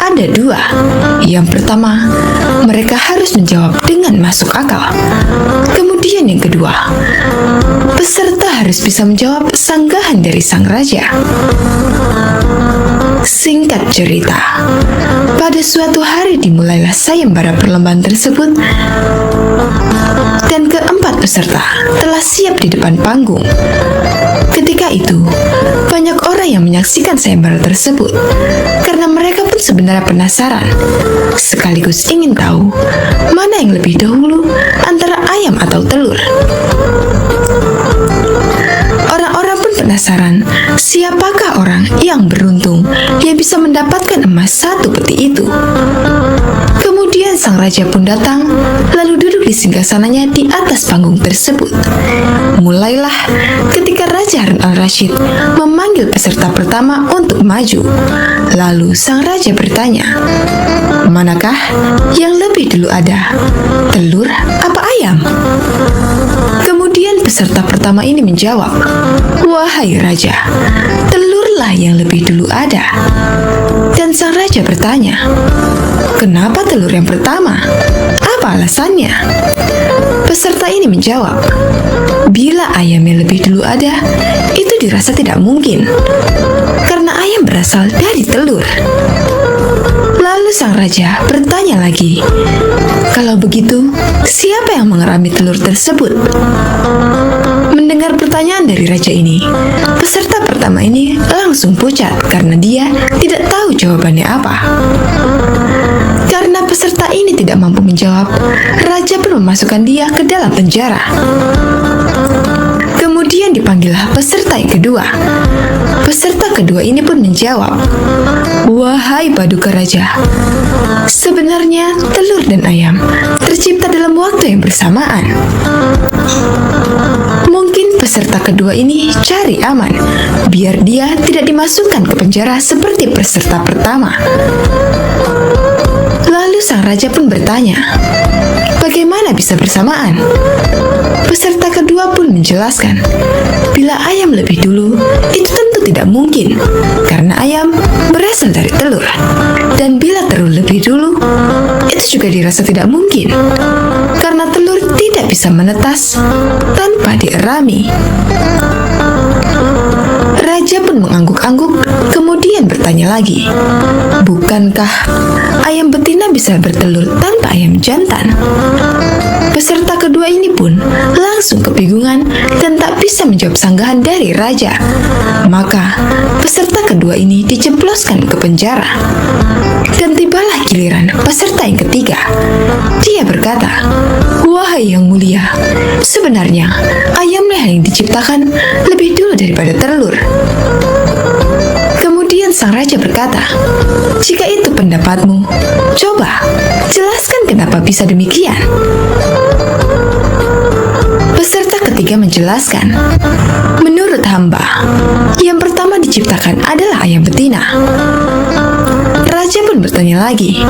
ada 2. Yang pertama, mereka harus menjawab dengan masuk akal. Kemudian yang kedua, peserta harus bisa menjawab sanggahan dari sang raja. Singkat cerita, pada suatu hari dimulailah sayembara perlombaan tersebut, dan ke-4 peserta telah siap di depan panggung. Ketika itu, banyak orang yang menyaksikan sayembara tersebut karena mereka pun sebenarnya penasaran, sekaligus ingin tahu mana yang lebih dahulu antara ayam atau telur. Orang-orang pun penasaran siapakah orang yang beruntung yang bisa mendapatkan emas 1 peti itu. Kemudian sang raja pun datang, lalu duduk di singgasananya di atas panggung tersebut. Mulailah ketika Raja Harun al-Rasyid memanggil peserta pertama untuk maju. Lalu sang raja bertanya, "Manakah yang lebih dulu ada, telur apa ayam?" Kemudian peserta pertama ini menjawab, "Wahai raja, telurlah yang lebih dulu ada." Dan sang raja bertanya, "Kenapa telur yang pertama? Apa alasannya?" Peserta ini menjawab, "Bila ayam yang lebih dulu ada, itu dirasa tidak mungkin, karena ayam berasal dari telur." Lalu sang raja bertanya lagi, "Kalau begitu, siapa yang mengerami telur tersebut?" Mendengar pertanyaan dari raja ini, peserta pertama ini langsung pucat karena dia tidak tahu jawabannya apa. Karena peserta ini tidak mampu menjawab, raja pun memasukkan dia ke dalam penjara. Kemudian dipanggillah peserta yang kedua. Peserta kedua ini pun menjawab, "Wahai paduka raja, sebenarnya telur dan ayam tercipta dalam waktu yang bersamaan." Mungkin peserta kedua ini mencari aman, biar dia tidak dimasukkan ke penjara seperti peserta pertama. Lalu sang raja pun bertanya, bagaimana bisa bersamaan? Peserta kedua pun menjelaskan, bila ayam lebih dulu, itu tentu tidak mungkin, karena ayam berasal dari telur. Dan bila telur lebih dulu, itu juga dirasa tidak mungkin, karena telur tidak bisa menetas tanpa dierami. Raja pun mengangguk-angguk, kemudian bertanya lagi, bukankah ayam betina bisa bertelur tanpa ayam jantan? Peserta kedua ini pun langsung kebingungan dan tak bisa menjawab sanggahan dari raja. Maka peserta kedua ini dijebloskan ke penjara. Dan tibalah giliran peserta yang ketiga. Dia berkata, wahai yang mulia, sebenarnya ayamlah yang diciptakan lebih dulu daripada telur. Kemudian sang raja berkata, jika itu pendapatmu, coba jelaskan kenapa bisa demikian. Peserta ketiga menjelaskan, menurut hamba, yang pertama diciptakan adalah ayam betina. Raja pun bertanya lagi,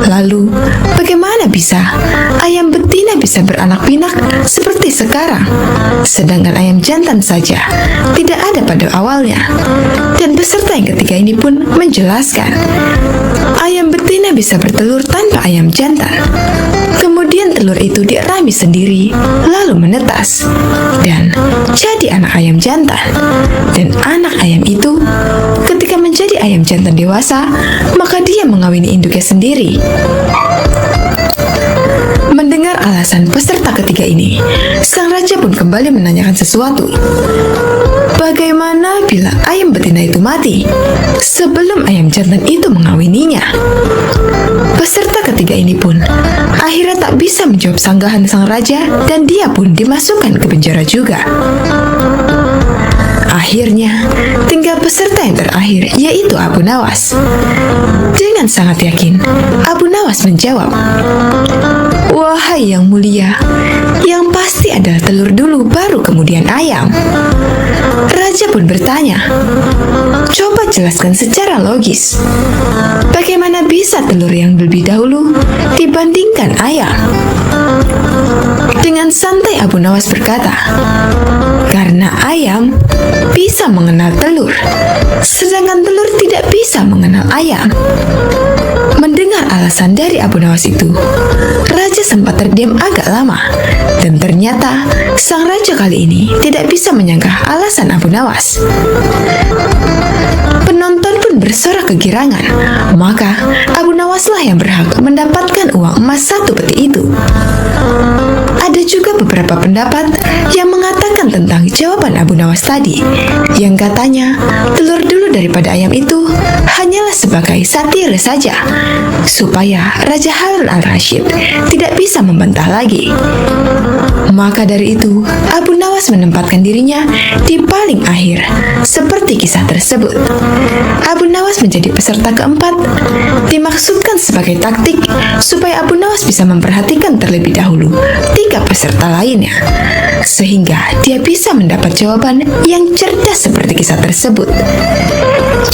lalu bagaimana bisa ayam betina bisa beranak pinak seperti sekarang, sedangkan ayam jantan saja tidak ada pada awalnya? Dan peserta yang ketiga ini pun menjelaskan, ayam betina bisa bertelur tanpa ayam jantan. Kemudian telur itu dierami sendiri, lalu menetas, dan jadi anak ayam jantan. Dan anak ayam itu ketika menjadi ayam jantan dewasa, maka dia mengawini induknya sendiri. Mendengar alasan peserta ketiga ini, sang raja pun kembali menanyakan sesuatu. Bagaimana bila ayam betina itu mati sebelum ayam jantan itu mengawininya? Peserta ketiga ini pun akhirnya tak bisa menjawab sanggahan sang raja dan dia pun dimasukkan ke penjara juga. Akhirnya, tinggal peserta yang terakhir, yaitu Abu Nawas. Dengan sangat yakin, Abu Nawas menjawab, wahai yang mulia, yang pasti adalah telur dulu baru kemudian ayam. Raja pun bertanya, coba jelaskan secara logis, bagaimana bisa telur yang lebih dahulu dibandingkan ayam? Dengan santai Abu Nawas berkata, karena ayam bisa mengenal telur, sedangkan telur tidak bisa mengenal ayam. Mendengar alasan dari Abu Nawas itu, raja sempat terdiam agak lama, dan ternyata sang raja kali ini tidak bisa menyangka alasan Abu Nawas. Penonton pun bersorak kegirangan, maka Abu Nawaslah yang berhak mendapatkan uang emas 1 peti itu. Ada juga beberapa pendapat yang mengatakan tentang jawaban Abu Nawas tadi, yang katanya telur dulu daripada ayam itu hanyalah sebagai satire saja, supaya Raja Harun al-Rashid tidak bisa membantah lagi. Maka dari itu, Abu Nawas menempatkan dirinya di paling akhir, seperti kisah tersebut. Abu Nawas menjadi peserta keempat, dimaksudkan sebagai taktik supaya Abu Nawas bisa memperhatikan terlebih dahulu 3 peserta lainnya, sehingga dia bisa mendapat jawaban yang cerdas seperti kisah tersebut.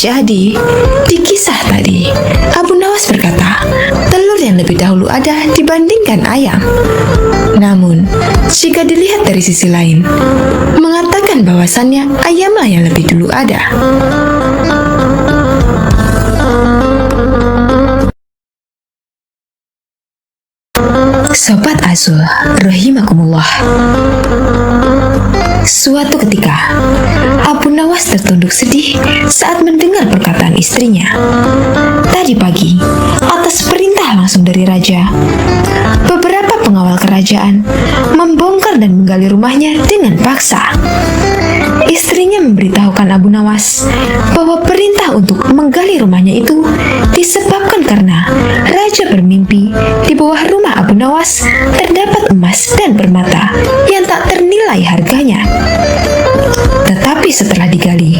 Jadi, di kisah tadi, Abu Nawas berkata, telur yang lebih dahulu ada dibandingkan ayam. Namun, jika dilihat dari sisi lain, mengatakan bahwasannya ayamlah yang lebih dulu ada. Sobat Azul, rahimakumullah. Suatu ketika, Abu Nawas tertunduk sedih saat mendengar perkataan istrinya. Tadi pagi, atas perintah langsung dari raja, beberapa pengawal kerajaan membongkar dan menggali rumahnya dengan paksa. Istrinya memberitahukan Abu Nawas bahwa perintah untuk menggali rumahnya itu disebabkan karena raja bermimpi di bawah rumah Abu Nawas terdapat emas dan permata yang tak ternilai harganya. Tetapi setelah digali,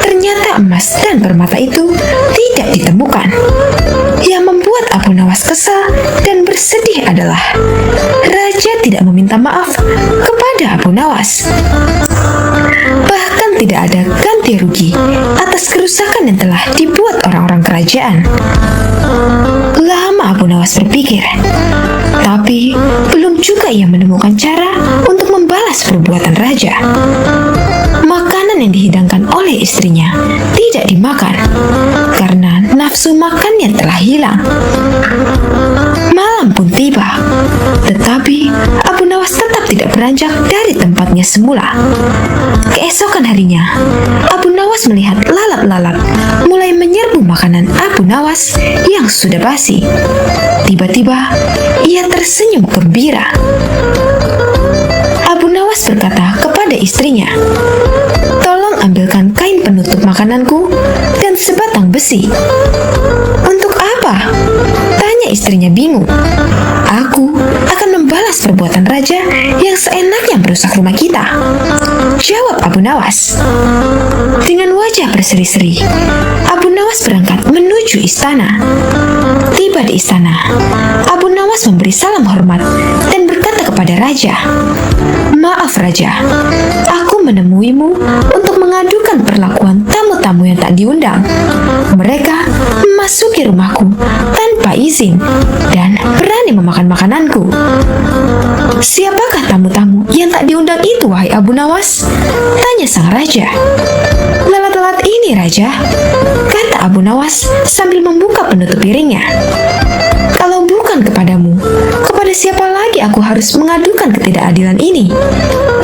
ternyata emas dan permata itu tidak ditemukan. Yang membuat Abu Nawas kesal dan bersedih adalah raja tidak meminta maaf kepada Abu Nawas. Bahkan tidak ada ganti rugi atas kerusakan yang telah dibuat orang-orang kerajaan. Lama Abu Nawas berpikir, tapi belum juga ia menemukan cara untuk membalas perbuatan raja. Makanan yang dihidangkan oleh istrinya tidak dimakan karena nafsu makannya telah hilang. Malam pun tiba, tetapi Abu Nawas tetap tidak beranjak dari tempatnya semula. Keesokan harinya, Abu Nawas melihat lalat-lalat mulai menyerbu makanan Abu Nawas yang sudah basi. Tiba-tiba, ia tersenyum gembira. Abu Nawas berkata kepada istrinya, "Tolong ambilkan kain penutup makananku dan sebatang besi." "Untuk apa?" tanya istrinya bingung. "Aku akan membalas perbuatan raja yang seenaknya merusak rumah kita," jawab Abu Nawas. Dengan wajah berseri-seri, Abu Nawas berangkat menuju istana. Tiba di istana, Abu Nawas memberi salam hormat dan berkata kepada raja, "Maaf raja, aku menemuimu untuk mengadukan perlakuan tamu-tamu yang tak diundang. Mereka memasuki rumahku tanpa izin dan berani memakan makananku." "Siapakah tamu-tamu yang tak diundang itu, wahai Abu Nawas?" tanya sang raja. "Lalat-lalat ini, raja," kata Abu Nawas sambil membuka penutup piringnya. "Kalau bukan kepadamu, kepada siapa lagi aku harus mengadukan ketidakadilan ini?"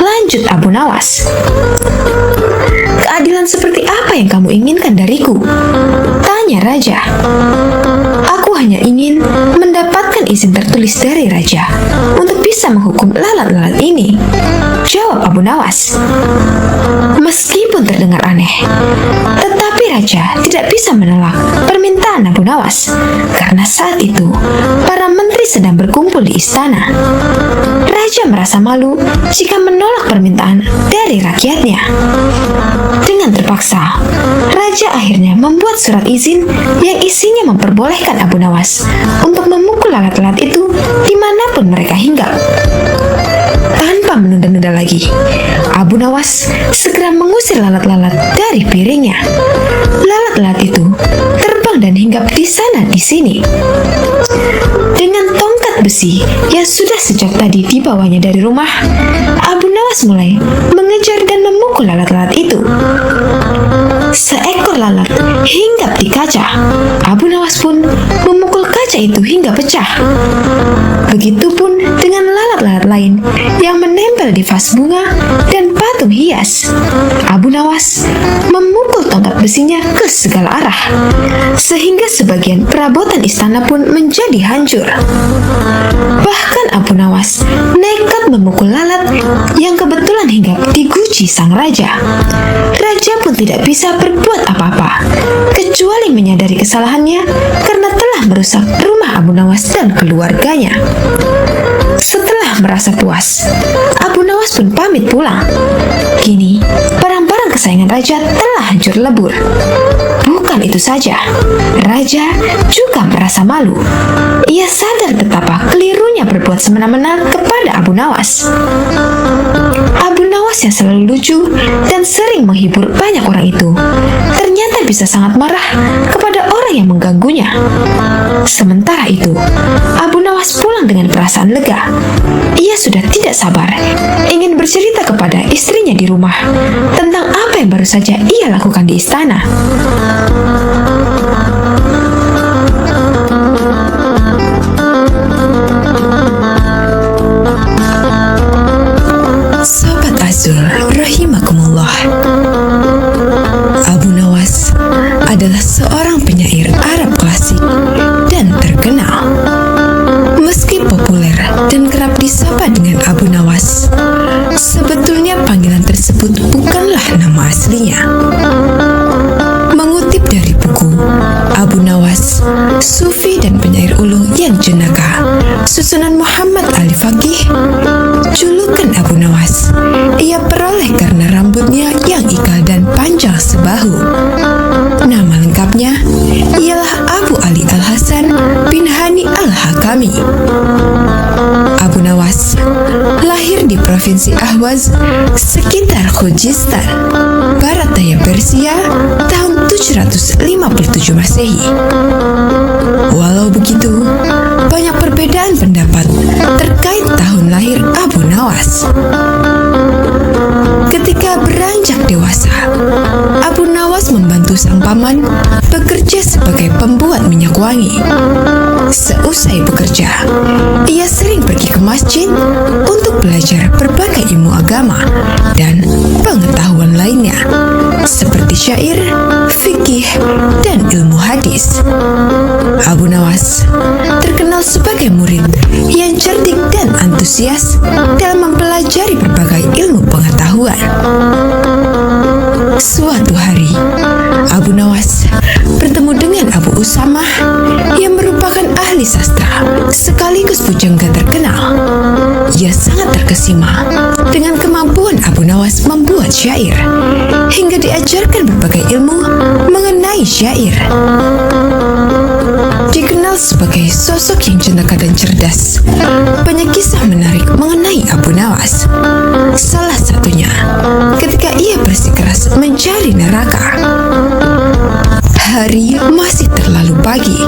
lanjut Abu Nawas. "Keadilan seperti apa yang kamu inginkan dariku?" tanya raja. "Aku hanya ingin mendapatkan izin tertulis dari raja untuk bisa menghukum lalat-lalat ini," jawab Abu Nawas. Meskipun terdengar aneh, tetapi raja tidak bisa menolak permintaan Abu Nawas karena saat itu para menteri sedang berkumpul di istana. Raja merasa malu jika menolak permintaan dari rakyatnya. Dengan terpaksa, raja akhirnya membuat surat izin yang isinya memperbolehkan Abu Nawas untuk memukul lalat-lalat itu dimanapun mereka hinggap. Tanpa menunda-nunda lagi, Abu Nawas segera mengusir lalat-lalat dari piringnya. Lalat-lalat itu terbang dan hinggap di sana di sini. Dengan tongkat besi yang sudah sejak tadi dibawanya dari rumah, Abu Nawas mulai mengejar dan memukul lalat-lalat itu. Seekor lalat hinggap di kaca. Abu Nawas pun memukul kaca itu hingga pecah. Begitupun dengan lalat-lalat lain yang menempel di vas bunga dan patung hias. Abu Nawas memukul tongkat besinya ke segala arah, sehingga sebagian perabotan istana pun menjadi hancur. Bahkan Abu Nawas nekat memukul lalat yang kebetulan hinggap di guci sang raja. Raja pun tidak bisa berbuat apa-apa, kecuali menyadari kesalahannya karena telah merusak rumah Abu Nawas dan keluarganya. Setelah merasa puas, Abu Nawas pun pamit pulang. Kini, barang-barang kesayangan raja telah hancur lebur. Bukan itu saja, raja juga merasa malu. Ia sadar betapa kelirunya berbuat semena-mena kepada Abu Nawas. Abu Nawas yang selalu lucu dan sering menghibur banyak orang itu ternyata bisa sangat marah kepada orang yang mengganggunya. Sementara itu, Abu Nawas pulang dengan perasaan lega. Ia sudah tidak sabar ingin bercerita kepada istrinya di rumah tentang apa yang baru saja ia lakukan di istana. Sobat Azul rahimakumullah, Abu Nawas adalah seorang penyair Arab klasik dan terkenal. Meski populer dan kerap disapa dengan Abu Nawas, sebetulnya panggilan tersebut bukanlah nama aslinya. Mengutip dari buku Abu Nawas, Sufi dan penyair ulung yang jenaka, susunan Muhammad Ali Faqih, julukan Abu Nawas ia peroleh karena rambutnya yang ikal dan panjang sebahu. Nama lengkapnya ialah Abu Ali Al-Hasan bin Hani Al-Hakami. Abu Nawas lahir di provinsi provinsi Ahwaz sekitar Khuzestan, barat daya Persia tahun 757 Masehi. Walau begitu, banyak perbedaan pendapat terkait tahun lahir Abu Nawas. Ketika beranjak dewasa, Abu Nawas membantu sang paman bekerja sebagai pembuat minyak wangi. Seusai bekerja, ia sering pergi ke masjid untuk belajar berbagai ilmu agama dan pengetahuan lainnya, seperti syair, fikih, dan ilmu hadis. Abu Nawas terkenal sebagai murid yang cerdik dan antusias dalam mempelajari berbagai ilmu pengetahuan. Suatu hari, Abu Nawas bertemu dengan Abu Usamah yang merupakan ahli sastra sekaligus pujangga terkenal. Ia sangat terkesima dengan kemampuan Abu Nawas membuat syair, hingga diajarkan berbagai ilmu mengenai syair. Dikenal sebagai sosok yang jenaka dan cerdas, banyak kisah menarik mengenai Abu Nawas. Salah satunya ketika ia bersikeras mencari neraka. Hari masih terlalu pagi,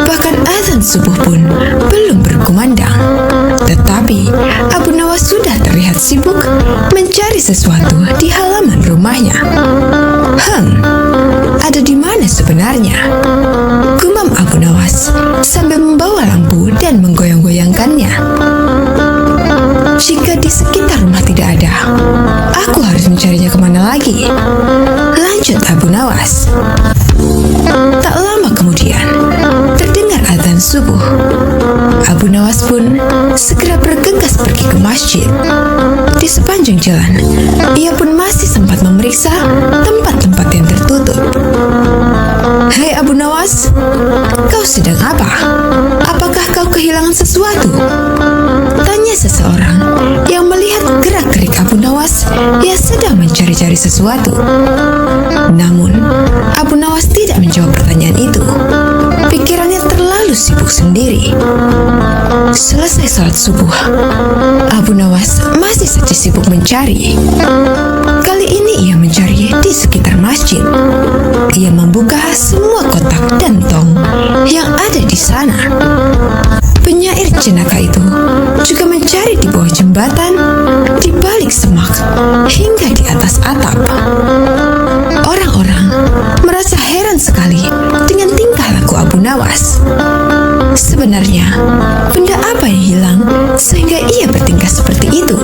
bahkan azan subuh pun belum berkumandang. Tetapi Abu Nawas sudah terlihat sibuk mencari sesuatu di halaman rumahnya. Ada di mana sebenarnya? Gumam Abu Nawas sambil membawa lampu dan menggoyang-goyangkannya. Jika di sekitar rumah tidak ada, aku harus mencarinya kemana lagi? Lanjut Abu Nawas. Tak lama kemudian, terdengar azan subuh. Abu Nawas pun segera bergegas pergi ke masjid. Di sepanjang jalan, ia pun masih sempat memeriksa tempat-tempat yang tertutup. Hai Abu Nawas, kau sedang apa? Apakah kau kehilangan sesuatu? Tanya seseorang yang melihat gerak-gerik Abu Nawas yang sedang mencari-cari sesuatu. Namun, Abu Nawas tidak menjawab pertanyaan itu. Pikirannya terlalu sibuk sendiri. Selesai sholat subuh, Abu Nawas masih saja sibuk mencari. Kali ini ia mencari di sekitar masjid. Ia membuka semua kotak dan tong yang ada di sana. Penyair jenaka itu juga mencari di bawah jembatan, di balik semak, hingga di atas atap. Orang-orang merasa heran sekali dengan tingkah laku Abu Nawas. Sebenarnya, benda apa yang hilang sehingga ia bertingkah seperti itu?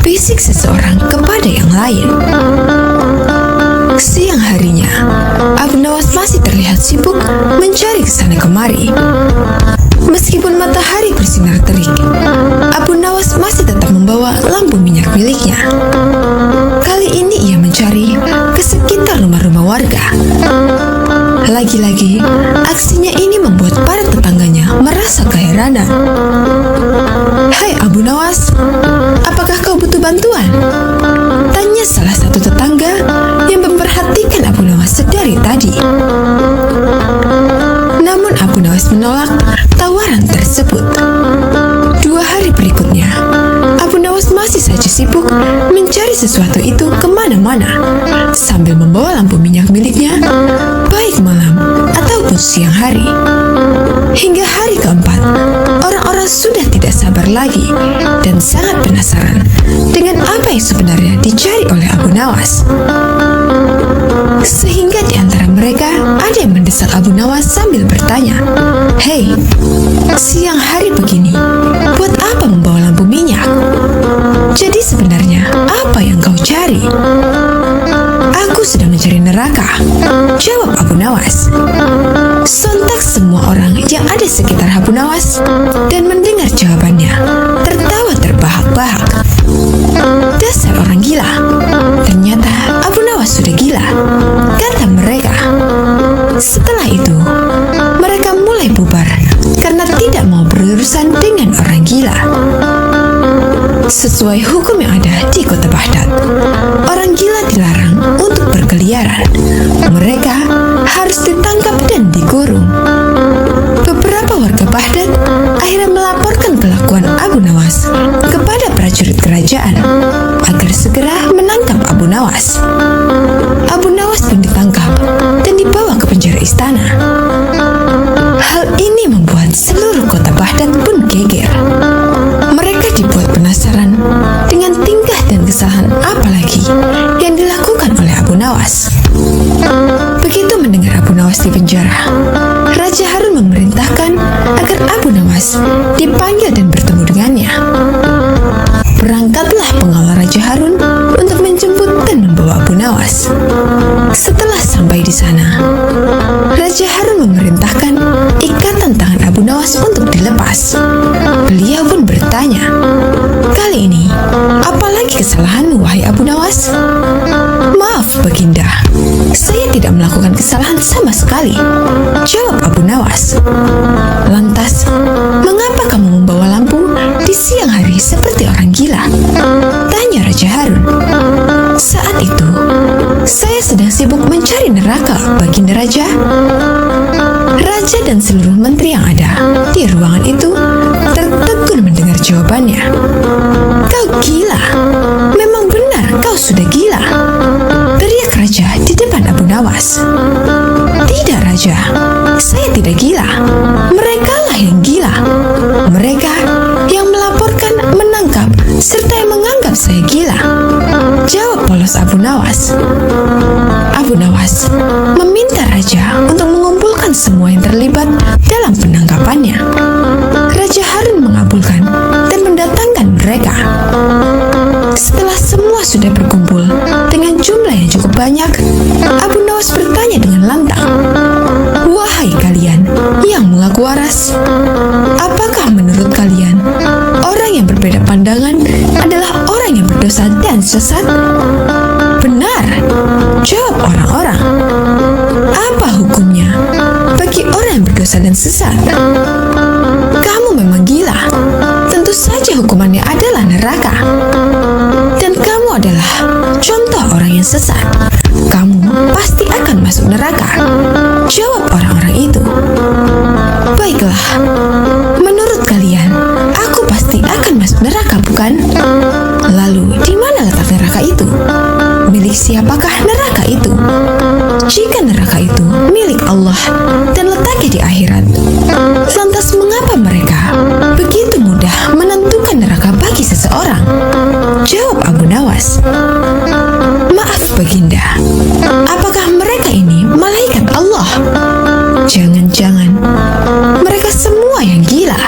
Bisik seseorang kepada yang lain. Siang harinya, Abu Nawas masih terlihat sibuk mencari kesana kemari. Meskipun matahari bersinar terik, Abu Nawas masih tetap membawa lampu minyak miliknya. Kali ini ia mencari ke sekitar rumah-rumah warga. Lagi-lagi, aksinya ini membuat para tetangganya merasa keheranan. Hai Abu Nawas, apakah kau butuh bantuan? Tanya salah satu tetangga yang memperhatikan Abu Nawas sedari tadi. Namun Abu Nawas menolak tawaran tersebut. 2 hari berikutnya, Abu Nawas masih saja sibuk mencari sesuatu itu kemana-mana sambil membawa lampu minyak miliknya, baik malam ataupun siang hari. Hingga hari keempat, orang-orang sudah tidak sabar lagi dan sangat penasaran dengan apa yang sebenarnya dicari oleh Abu Nawas. Sehingga di antara mereka ada yang mendesak Abu Nawas sambil bertanya, "Hei, siang hari begini, buat apa membawa lampu minyak? Jadi sebenarnya apa yang kau cari?" "Aku sedang mencari neraka," jawab Abu Nawas. Sontak semua orang yang ada sekitar Abu Nawas dan mendengar jawabannya tertawa terbahak-bahak. Dasar orang gila. Ternyata Abu Nawas sudah gila, kata mereka. Setelah itu, mereka mulai bubar karena tidak mau berurusan dengan orang gila. Sesuai hukum yang ada di kota Baghdad, orang gila dilarang untuk berkeliaran. Mereka harus ditangkap dan dikurung. Beberapa warga Baghdad akhirnya melaporkan ke perlakuan Abu Nawas kepada prajurit kerajaan agar segera menangkap Abu Nawas. Abu Nawas pun ditangkap dan dibawa ke penjara istana. Hal ini membuat seluruh kota Baghdad pun geger. Mereka dibuat penasaran dengan tingkah dan kesalahan apa lagi yang dilakukan oleh Abu Nawas. Begitu mendengar Abu Nawas di penjara, Raja Harun memerintahkan agar Abu Nawas dipanggil dan bertemu dengannya. Berangkatlah pengawal Raja Harun untuk menjemput dan membawa Abu Nawas. Setelah sampai di sana, Raja Harun memerintahkan ikatan tangan Abu Nawas untuk dilepas. Beliau pun bertanya, "Kali ini, apalagi kesalahanmu, wahai Abu Nawas?" "Maaf, Baginda, saya tidak melakukan kesalahan sama sekali," jawab Abu Nawas. "Lantas, mengapa kamu membawa lampu di siang hari seperti orang gila?" tanya Raja Harun. "Saat itu, saya sedang sibuk mencari neraka, Baginda Raja." Raja dan seluruh menteri yang ada di ruangan itu tertegun mendengar jawabannya. "Kau gila, memang benar kau sudah gila," teriak Raja di depan Abu Nawas. "Tidak, Raja, saya tidak gila. Merekalah yang gila. Mereka yang melaporkan, menangkap, serta yang menganggap saya gila," jawab polos Abu Nawas. Abu Nawas meminta Raja untuk mengumpulkan semua yang terlibat dalam penangkapannya. Raja Harun mengabulkan dan mendatangkan mereka. Setelah semua sudah berkumpul dengan jumlah yang cukup banyak, Abu Nawas bertanya dengan lantang, "Wahai kalian yang mengaku waras, apakah menurut kalian orang yang berbeda pandangan adalah orang yang berdosa dan sesat?" "Benar," jawab orang-orang. "Apa hukumnya bagi orang yang berdosa dan sesat?" "Kamu memang gila. Tentu saja hukumannya adalah neraka. Dan kamu adalah contoh orang yang sesat. Kamu pasti akan masuk neraka," jawab orang-orang itu. "Baiklah, menurut kalian, aku pasti akan masuk neraka, bukan? Lalu, di mana letak neraka itu? Milik siapakah neraka itu? Jika neraka itu milik Allah dan letaknya di akhirat, lantas mengapa mereka begitu mudah menentukan neraka bagi seseorang?" jawab Abu Nawas. "Maaf, Baginda, apakah mereka ini malaikat Allah? Jangan-jangan mereka semua yang gila?"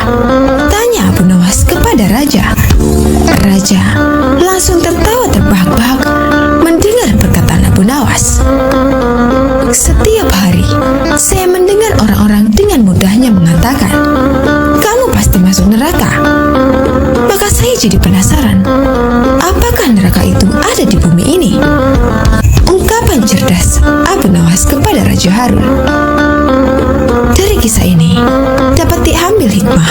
tanya Abu Nawas kepada Raja. Raja langsung tertawa terbahak-bahak mendengar perkataan Abu Nawas. "Setiap hari saya mendengar orang-orang dengan mudahnya mengatakan, 'Kamu pasti masuk neraka.' Maka saya jadi penasaran, apakah neraka itu ada di bumi ini?" Ungkapan cerdas Abu Nawas kepada Raja Harun. Dari kisah ini dapat diambil hikmah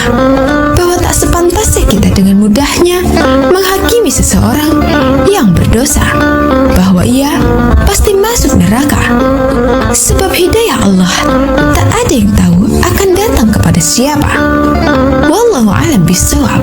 bahwa tak sepantasnya kita dengan mudahnya menghakimi seseorang yang berdosa bahwa ia pasti masuk neraka, sebab hidayah Allah tak ada yang tahu akan datang kepada siapa. Wallahu a'lam bishawab.